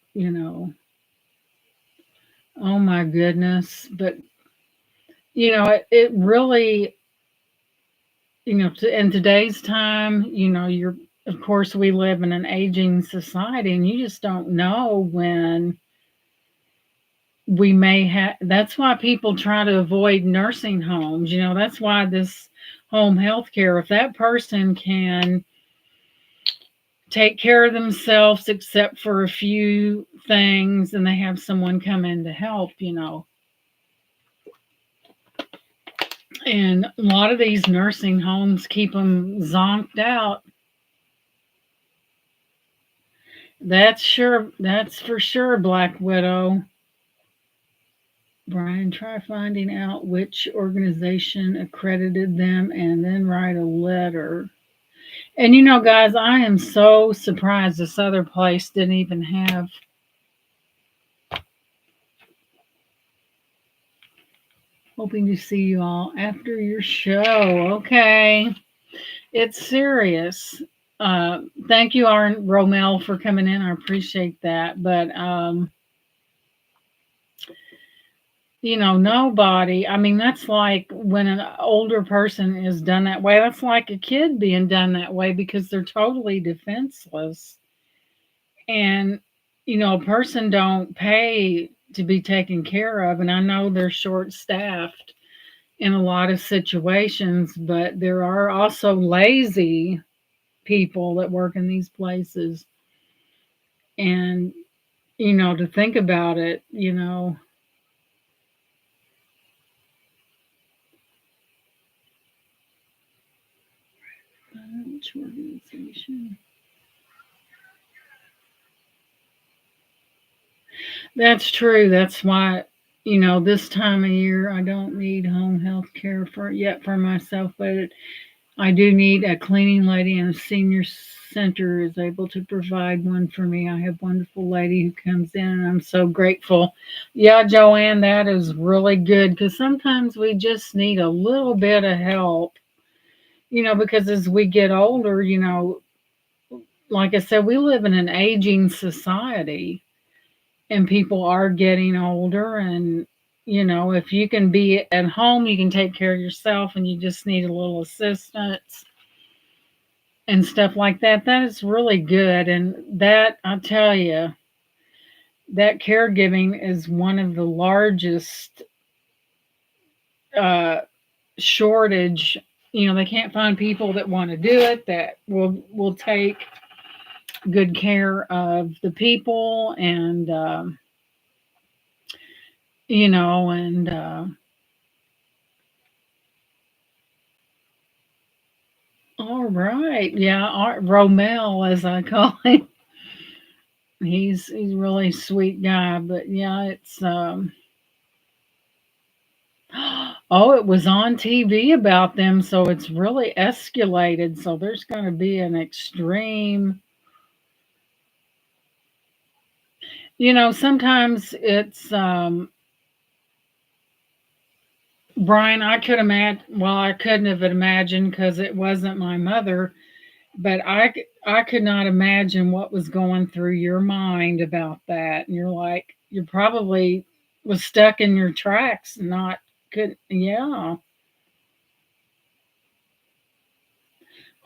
Oh my goodness. But it really, in today's time, you're, of course, we live in an aging society, and you just don't know when we may have. That's why people try to avoid nursing homes. That's why this home health care, if that person can take care of themselves except for a few things and they have someone come in to help. And a lot of these nursing homes keep them zonked out. That's for sure, Black Widow. Brian, try finding out which organization accredited them and then write a letter. And guys, I am so surprised this other place didn't even have. Hoping to see you all after your show. Okay. It's serious. Thank you, Aaron Romel, for coming in. I appreciate that. But nobody. I mean, that's like when an older person is done that way. That's like a kid being done that way because they're totally defenseless. And a person don't pay to be taken care of. And I know they're short staffed in a lot of situations, but there are also lazy people that work in these places. And, to think about it. Which organization? That's true. That's why, this time of year I don't need home health care for myself, but I do need a cleaning lady, and a senior center is able to provide one for me. I have a wonderful lady who comes in, and I'm so grateful. Yeah, Joanne, that is really good because sometimes we just need a little bit of help, because as we get older, like I said, we live in an aging society and people are getting older. And, if you can be at home, you can take care of yourself and you just need a little assistance and stuff like that. That is really good. And that, I tell you, that caregiving is one of the largest uh, shortage. They can't find people that want to do it, that will take good care of the people, and and all right, yeah, Romel, as I call him. He's a really sweet guy, but yeah, it's oh, it was on TV about them, so it's really escalated. So there's going to be an extreme. Sometimes it's Brian. I could imagine. Well, I couldn't have imagined because it wasn't my mother, but I could not imagine what was going through your mind about that. And you're like, you probably was stuck in your tracks, not could. Yeah.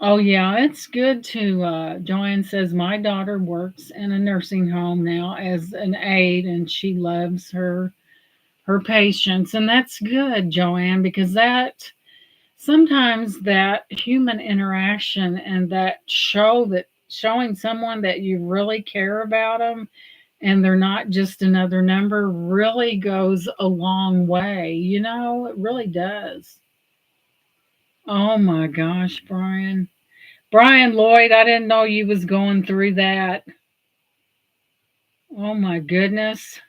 Oh, yeah, it's good to. Joanne says, my daughter works in a nursing home now as an aide, and she loves her patients, and that's good, Joanne, because that sometimes that human interaction and that showing someone that you really care about them and they're not just another number really goes a long way. It really does. Oh my gosh, Brian. Brian Lloyd, I didn't know you was going through that. Oh my goodness.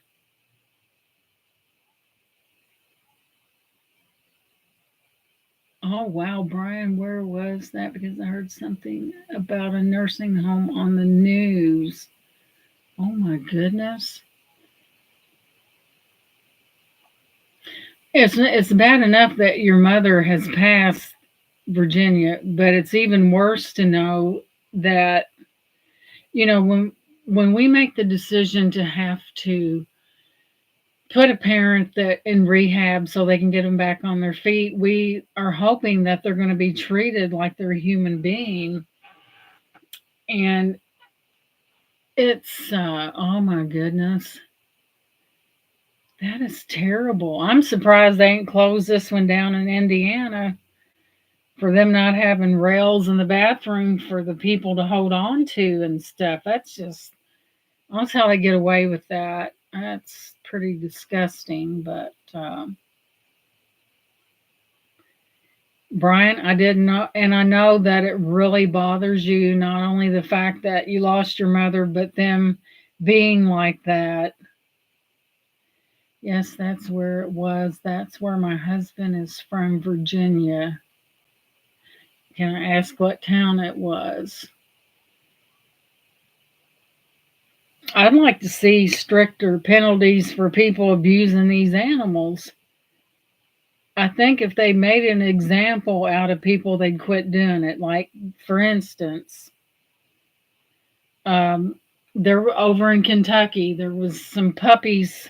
Oh wow, Brian, where was that? Because I heard something about a nursing home on the news. Oh my goodness. It's bad enough that your mother has passed, Virginia, but it's even worse to know that, when we make the decision to have to put a parent that in rehab so they can get them back on their feet, we are hoping that they're going to be treated like they're a human being. And it's oh my goodness, that is terrible. I'm surprised they ain't closed this one down in Indiana for them not having rails in the bathroom for the people to hold on to and stuff. That's how they get away with that. That's pretty disgusting. But Brian, I didn't know, and I know that it really bothers you, not only the fact that you lost your mother, but them being like that. Yes, that's where it was. That's where my husband is from, Virginia. Can I ask what town it was? I'd like to see stricter penalties for people abusing these animals. I think if they made an example out of people, they'd quit doing it. Like, for instance, um, there were over in Kentucky, there was some puppies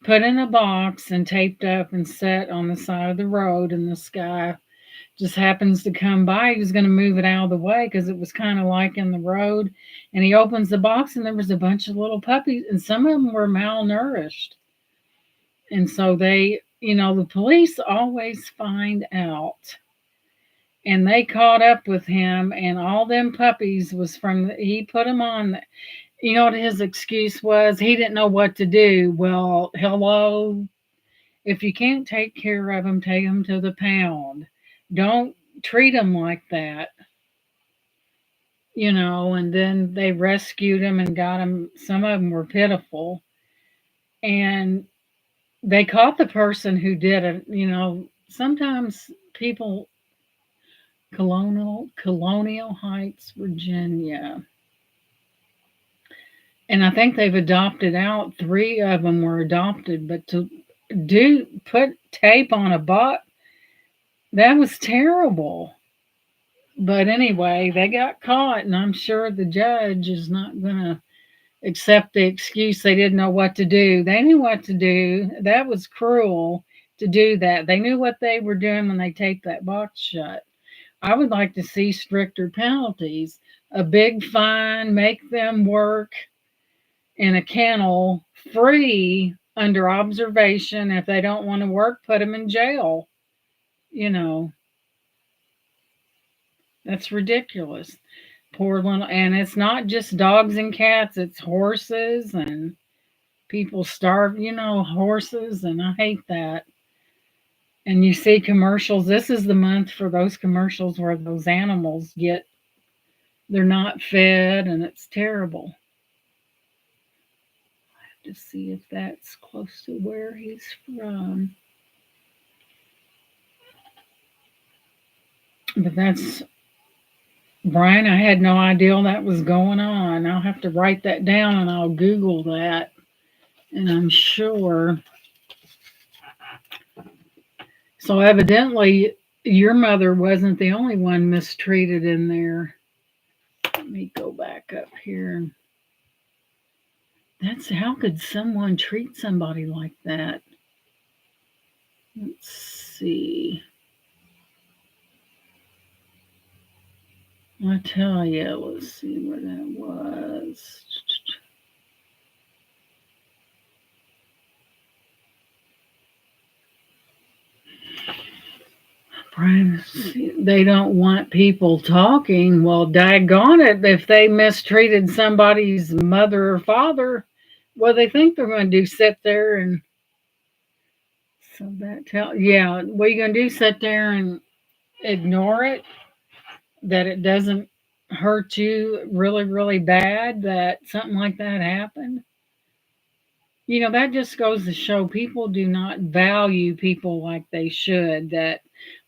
put in a box and taped up and set on the side of the road, and this guy just happens to come by. He was going to move it out of the way because it was kind of like in the road. And he opens the box, and there was a bunch of little puppies, and some of them were malnourished. And so the police always find out. And they caught up with him, and all them puppies was he put them on. You know what his excuse was? He didn't know what to do. Well, hello. If you can't take care of them, take them to the pound. Don't treat them like that. and then they rescued them and got them. Some of them were pitiful, and they caught the person who did it. Sometimes people, Colonial Heights, Virginia, and I think they've adopted out. Three of them were adopted, but to do put tape on a butt, that was terrible. But anyway, they got caught, and I'm sure the judge is not going to accept the excuse they didn't know what to do. They knew what to do. That was cruel to do that. They knew what they were doing when they taped that box shut. I would like to see stricter penalties, a big fine, make them work in a kennel free under observation. If they don't want to work, put them in jail. You know, that's ridiculous. Poor little, and it's not just dogs and cats, it's horses, and people starve, horses, and I hate that. And you see commercials. This is the month for those commercials where those animals they're not fed, and it's terrible. I have to see if that's close to where he's from. But that's Brian, I had no idea that was going on. I'll have to write that down and I'll Google that. And I'm sure. So evidently, your mother wasn't the only one mistreated in there. Let me go back up here. How could someone treat somebody like that? Let's see. I tell you, let's see where that was. Privacy. They don't want people talking. Well, daggone it, if they mistreated somebody's mother or father, what do they think they're going to do? Sit there and yeah, what are you going to do? Sit there and ignore it? That it doesn't hurt you really, really bad that something like that happened? That just goes to show people do not value people like they should. That,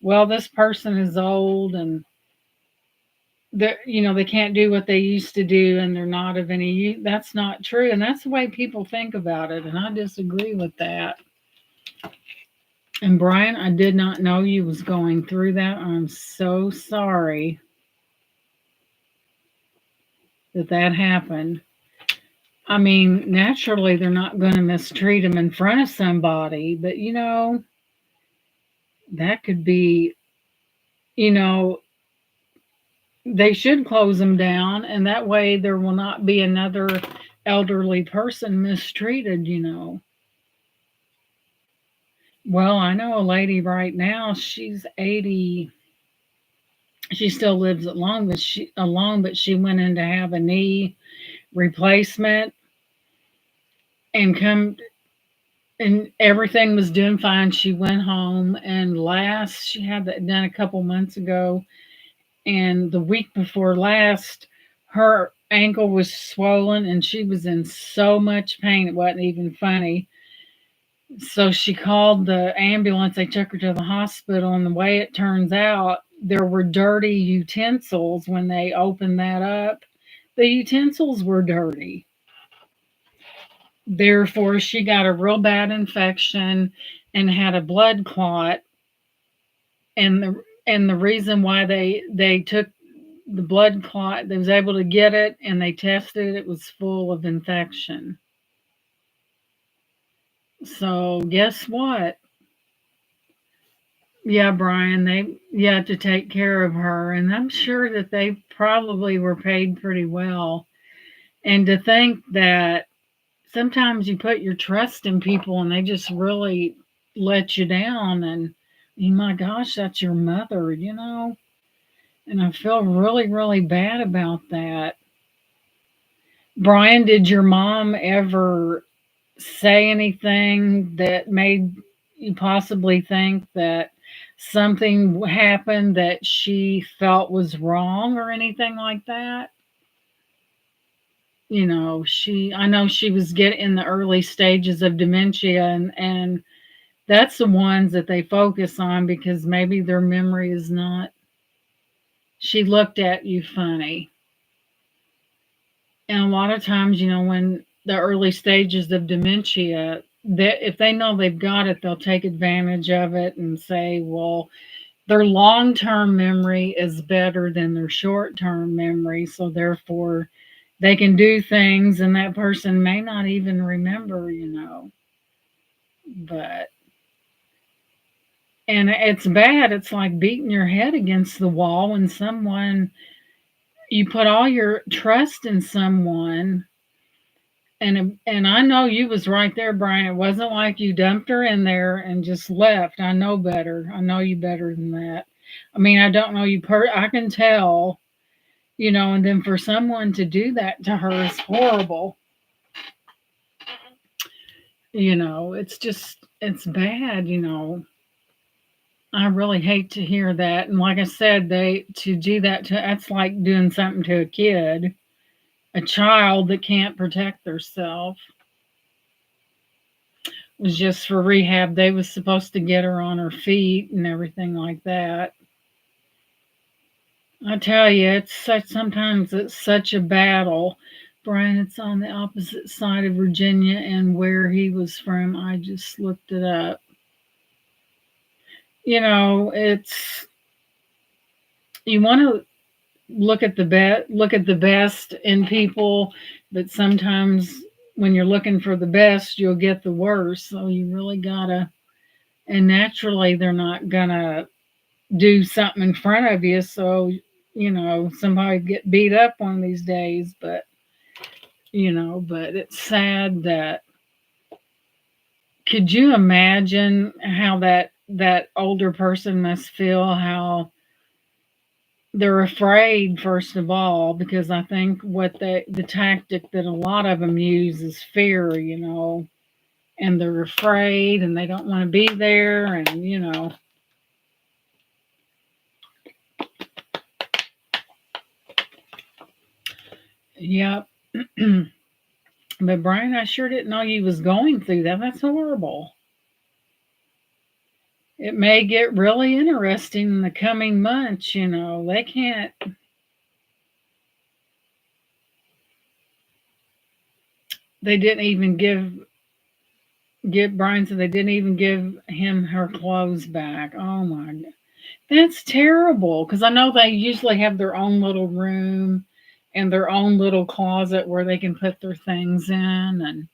well, this person is old and they can't do what they used to do and they're not of any use. That's not true. And that's the way people think about it. And I disagree with that. And Brian, I did not know you was going through that. I'm so sorry that happened. I mean, naturally, they're not going to mistreat them in front of somebody, but that could be, you know, they should close them down, and that way there will not be another elderly person mistreated. Well, I know a lady right now, she's 80. She still lives alone, but she went in to have a knee replacement and come and everything was doing fine. She went home, and last she had that done a couple months ago, and the week before last her ankle was swollen and she was in so much pain it wasn't even funny. So she called the ambulance. They took her to the hospital, and the way it turns out, there were dirty utensils when they opened that up. The utensils were dirty. Therefore, she got a real bad infection and had a blood clot. And the reason why they took the blood clot, they was able to get it, and they tested it was full of infection. So guess what? Yeah, Brian, you had to take care of her, and I'm sure that they probably were paid pretty well. And to think that sometimes you put your trust in people and they just really let you down, and my gosh, that's your mother. And I feel really, really bad about that. Brian, did your mom ever say anything that made you possibly think that something happened that she felt was wrong or anything like that. I know she was getting in the early stages of dementia, and that's the ones that they focus on because maybe their memory is not. She looked at you funny. And a lot of times, when the early stages of dementia, that if they know they've got it, they'll take advantage of it and say, well, their long term memory is better than their short term memory. So therefore, they can do things and that person may not even remember. But, and it's bad. It's like beating your head against the wall when you put all your trust in someone. And I know you was right there, Brian. It wasn't like you dumped her in there and just left. I know better. I know you better than that. I mean, I don't know you I can tell, and then for someone to do that to her is horrible. It's bad. I really hate to hear that. And like I said, to do that's like doing something to a kid, a child that can't protect herself. Was just for rehab. They was supposed to get her on her feet and everything like that. I tell you, sometimes it's such a battle. Brian, it's on the opposite side of Virginia, and where he was from, I just looked it up. It's you want to look at the best in people, but sometimes when you're looking for the best, you'll get the worst. So you really gotta, and naturally they're not gonna do something in front of you, so somebody get beat up one of these days. But it's sad that, could you imagine how that older person must feel, how they're afraid, first of all, because I think what the tactic that a lot of them use is fear, and they're afraid and they don't want to be there, and yep. But Brian, I sure didn't know you was going through that. That's horrible. It may get really interesting in the coming months. They can't. They didn't even give Brian, so they didn't even give him her clothes back. Oh my God. That's terrible, because I know they usually have their own little room and their own little closet where they can put their things in, and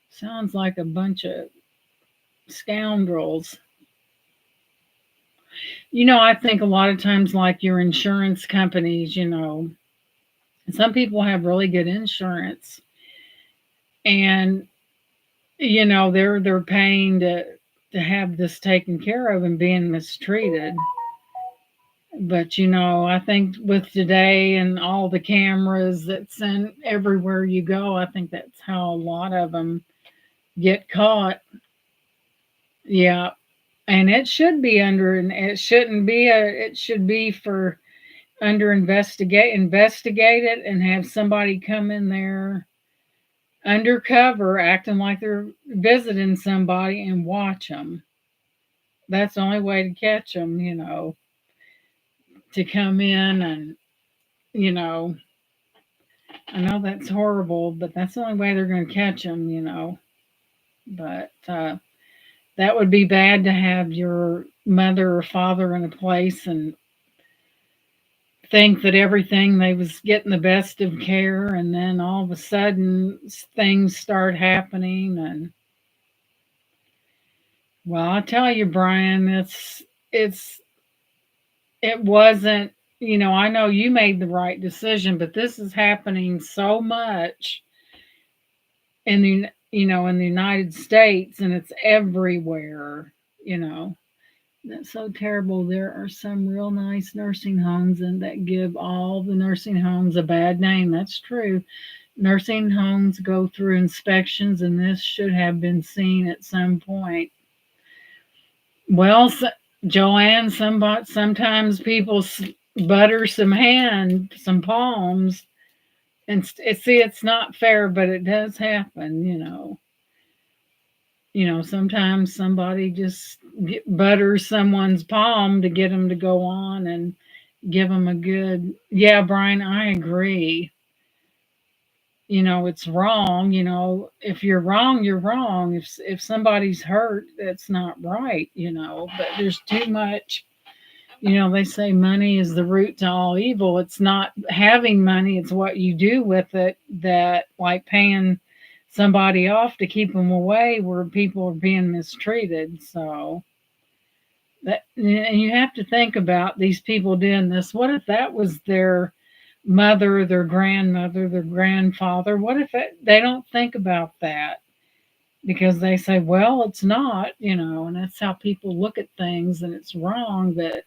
sounds like a bunch of scoundrels. I think a lot of times, like your insurance companies, some people have really good insurance, and they're paying to have this taken care of and being mistreated. But I think with today and all the cameras that's in everywhere you go, I think that's how a lot of them get caught. Yeah, and it should be under, and it shouldn't be it should be for under investigate it and have somebody come in there undercover acting like they're visiting somebody and watch them. That's the only way to catch them, to come in and, you know, I know that's horrible, but that's the only way they're going to catch them. But that would be bad to have your mother or father in a place and think that everything they was getting the best of care, and then all of a sudden things start happening. And well, I tell you, Brian, it's it wasn't, I know you made the right decision, but this is happening so much in the United States, and it's everywhere. you know that's so terrible. There are some real nice nursing homes and that give all the nursing homes a bad name. That's true. Nursing homes go through inspections, and this should have been seen at some point. Well, Joanne, sometimes people butter some palms, and see, it's not fair, but it does happen. Sometimes somebody just butters someone's palm to get them to go on and give them a good. Yeah, Brian, I agree. It's wrong. If you're wrong, you're wrong. If somebody's hurt, that's not right. But there's too much. They say money is the root to all evil. It's not having money, it's what you do with it, that, like, paying somebody off to keep them away where people are being mistreated. So and you have to think about these people doing this. What if that was their mother, their grandmother, their grandfather? What if they don't think about that because they say, well, it's not, and that's how people look at things, and it's wrong, but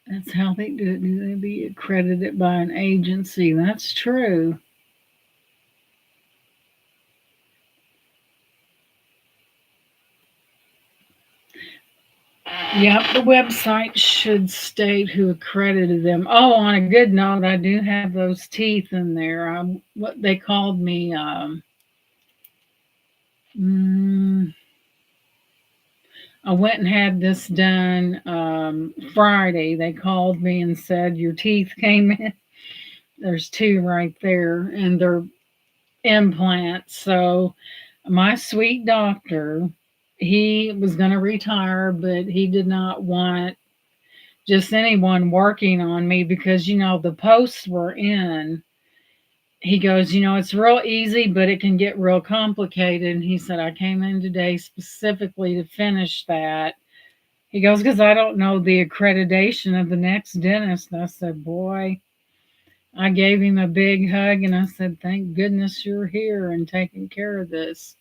that's how they do it. Do they be accredited by an agency? That's true. Yep, the website should state who accredited them. Oh, on a good note, I do have those teeth in there. What they called me. Mm, I went and had this done Friday. They called me and said your teeth came in. There's two right there, and they're implants. So my sweet doctor, he was going to retire, but he did not want just anyone working on me because the posts were in. He goes, it's real easy, but it can get real complicated. And he said, I came in today specifically to finish that. He goes, because I don't know the accreditation of the next dentist. And I said, boy, I gave him a big hug and I said, thank goodness you're here and taking care of this.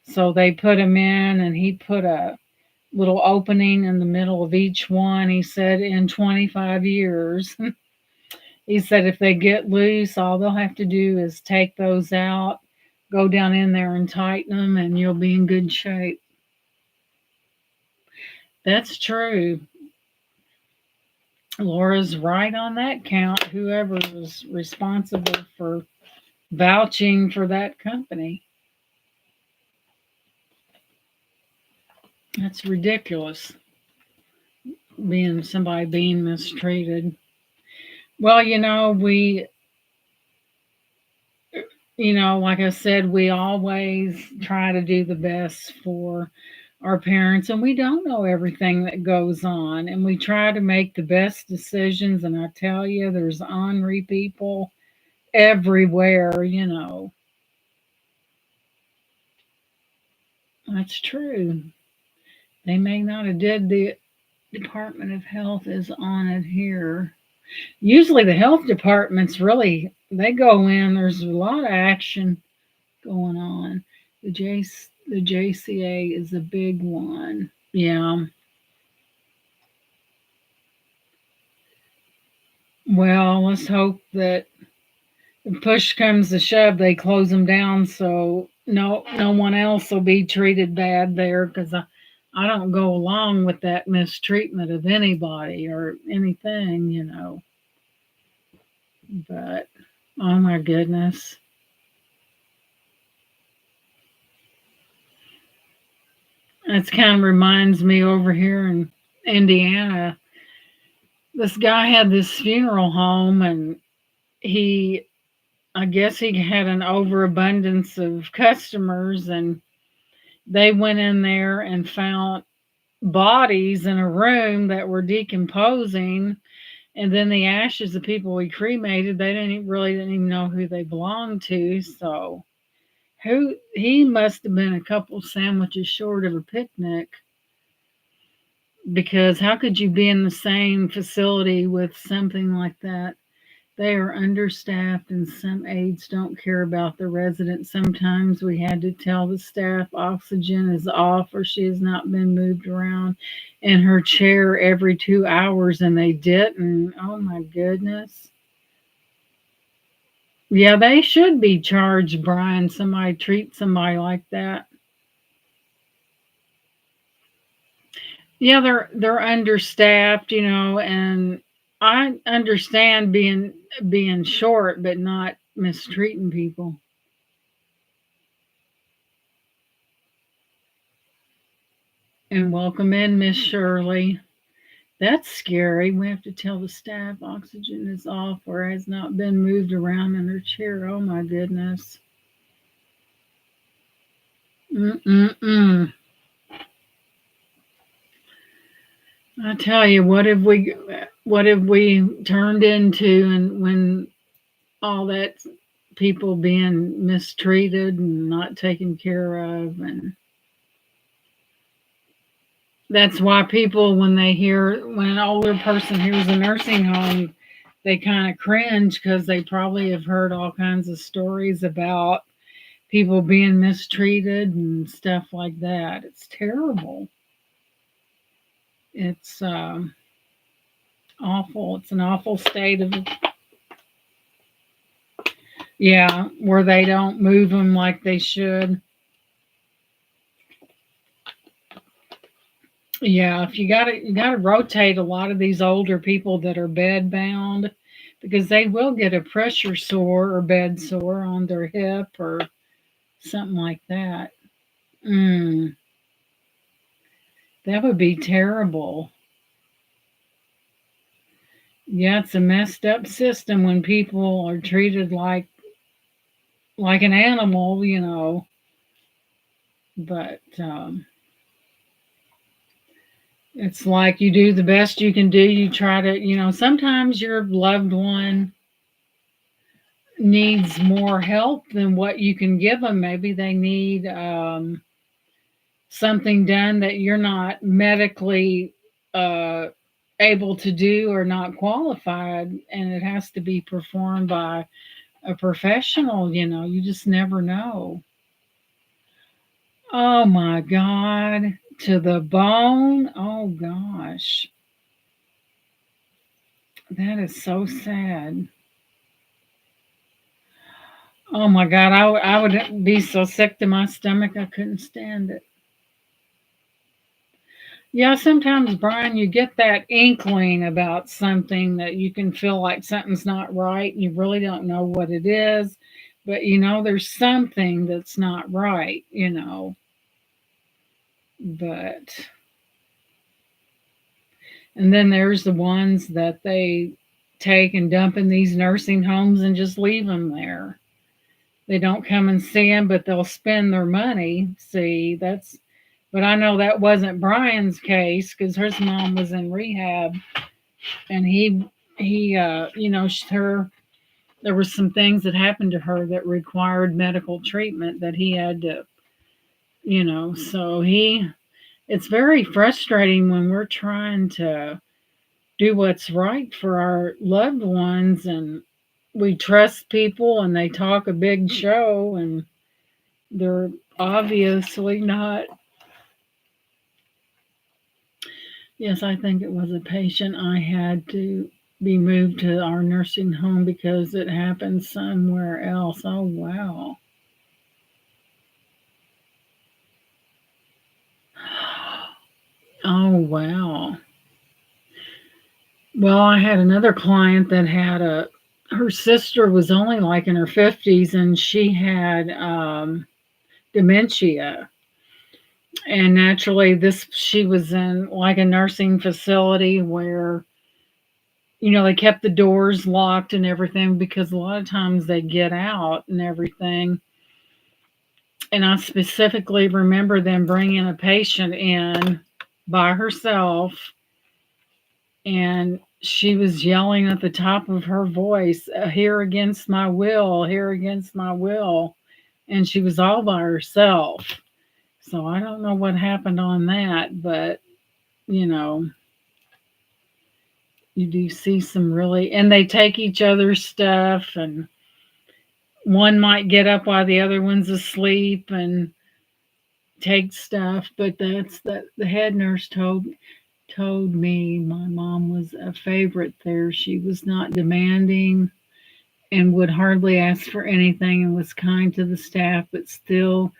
So they put him in, and he put a little opening in the middle of each one. He said, in 25 years, he said, if they get loose, all they'll have to do is take those out, go down in there and tighten them, and you'll be in good shape. That's true. Laura's right on that count. Whoever was responsible for vouching for that company. That's ridiculous. Somebody being mistreated. Well, like I said, we always try to do the best for our parents, and we don't know everything that goes on, and we try to make the best decisions. And I tell you, there's ornery people everywhere. That's true. They may not have did. The Department of Health is on it here. Usually the health departments really, they go in, there's a lot of action going on. The JCA is a big one. Yeah. Well, let's hope that if push comes to shove, they close them down so no one else will be treated bad there, because I don't go along with that mistreatment of anybody or anything. But oh my goodness. That's kind of reminds me over here in Indiana. This guy had this funeral home, and he, I guess he had an overabundance of customers, and they went in there and found bodies in a room that were decomposing. And then the ashes of people we cremated, they didn't even know who they belonged to. So who he must have been a couple sandwiches short of a picnic, because how could you be in the same facility with something like that? They are understaffed, and some aides don't care about the residents. Sometimes we had to tell the staff oxygen is off or she has not been moved around in her chair every 2 hours, and they didn't. Oh my goodness. Yeah, they should be charged, Brian. Somebody treat somebody like that. Yeah, they're understaffed, and I understand being short, but not mistreating people. And welcome in, Miss Shirley. That's scary. We have to tell the staff oxygen is off or has not been moved around in her chair. Oh my goodness. Mm-mm-mm. I tell you, what have we turned into, and when all that people being mistreated and not taken care of, and that's why people, when an older person hears a nursing home, they kind of cringe because they probably have heard all kinds of stories about people being mistreated and stuff like that. It's terrible. It's awful. It's an awful state of, yeah, where they don't move them like they should. Yeah, if you gotta rotate a lot of these older people that are bed bound, because they will get a pressure sore or bed sore on their hip or something like that. Mm, that would be terrible. Yeah, it's a messed up system when people are treated like an animal. But it's like you do the best you can do. You try to. Sometimes your loved one needs more help than what you can give them. Maybe they need something done that you're not medically uh, able to do or not qualified, and it has to be performed by a professional. You just never know. Oh my God, to the bone. Oh gosh, that is so sad. Oh my God, I would be so sick to my stomach I couldn't stand it. Yeah, sometimes, Brian, you get that inkling about something that you can feel like something's not right. And you really don't know what it is, but there's something that's not right. But, and then there's the ones that they take and dump in these nursing homes and just leave them there. They don't come and see them, but they'll spend their money. See, but I know that wasn't Brian's case because his mom was in rehab, and her there were some things that happened to her that required medical treatment that he had to. So it's very frustrating when we're trying to do what's right for our loved ones, and we trust people and they talk a big show, and they're obviously not. Yes, I think it was a patient. I had to be moved to our nursing home because it happened somewhere else. Oh, wow. Oh, wow. Well, I had another client that her sister was only like in her 50s, and she had dementia. And naturally, she was in like a nursing facility where they kept the doors locked and everything because a lot of times they get out and everything. And I specifically remember them bringing a patient in by herself, and she was yelling at the top of her voice, here against my will, here against my will. And she was all by herself. So I don't know what happened on that, but you know, you do see some really, and they take each other's stuff, and one might get up while the other one's asleep and take stuff. But that's the head nurse told me my mom was a favorite there. She was not demanding and would hardly ask for anything and was kind to the staff, but still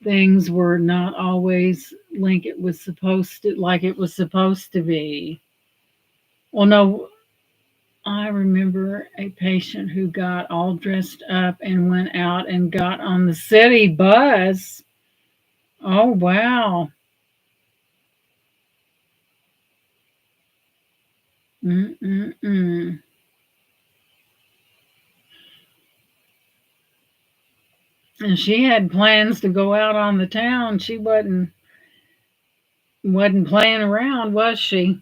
things were not always like it was supposed to be. Well, no, I remember a patient who got all dressed up and went out and got on the city bus. Oh, wow. Mm-mm-mm. And she had plans to go out on the town. She wasn't playing around, was she?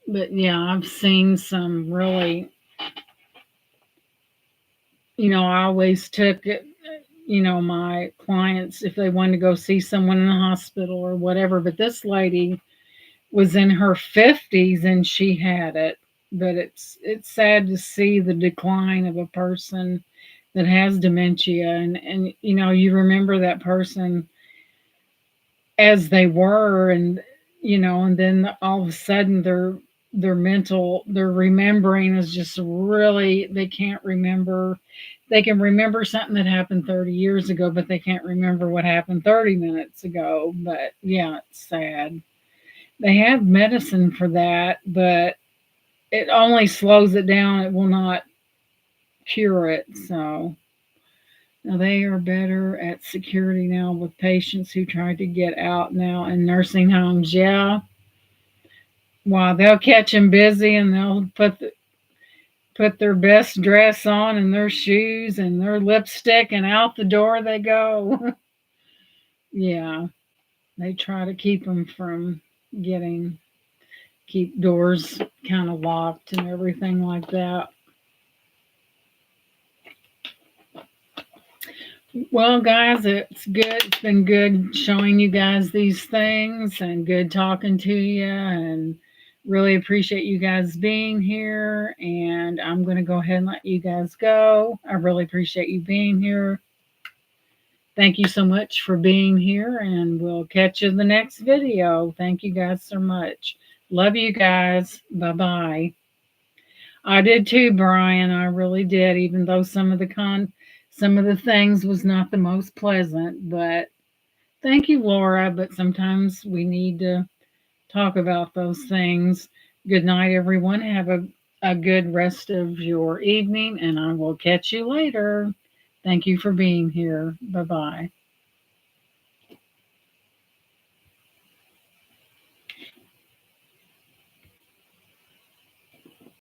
But yeah, I've seen some really, I always took it, my clients if they wanted to go see someone in the hospital or whatever. But this lady was in her 50s and she had it. But it's sad to see the decline of a person that has dementia, and you remember that person as they were, and then all of a sudden their remembering is just really, they can't remember. They can remember something that happened 30 years ago, but they can't remember what happened 30 minutes ago. But yeah, it's sad. They have medicine for that, but it only slows it down. It will not cure it. So now they are better at security now with patients who try to get out now in nursing homes. Yeah, wow, they'll catch them busy and they'll put their best dress on and their shoes and their lipstick, and out the door they go. Yeah, they try to keep them from getting keep doors kind of locked and everything like that. Well, guys, it's good. It's been good showing you guys these things and good talking to you, and really appreciate you guys being here. And I'm going to go ahead and let you guys go. I really appreciate you being here. Thank you so much for being here, and we'll catch you in the next video. Thank you guys so much. Love you guys. Bye bye. I did too, Brian. I really did, even though some of the things was not the most pleasant, but thank you, Laura. But sometimes we need to talk about those things. Good night, everyone. Have a good rest of your evening, and I will catch you later. Thank you for being here. Bye bye.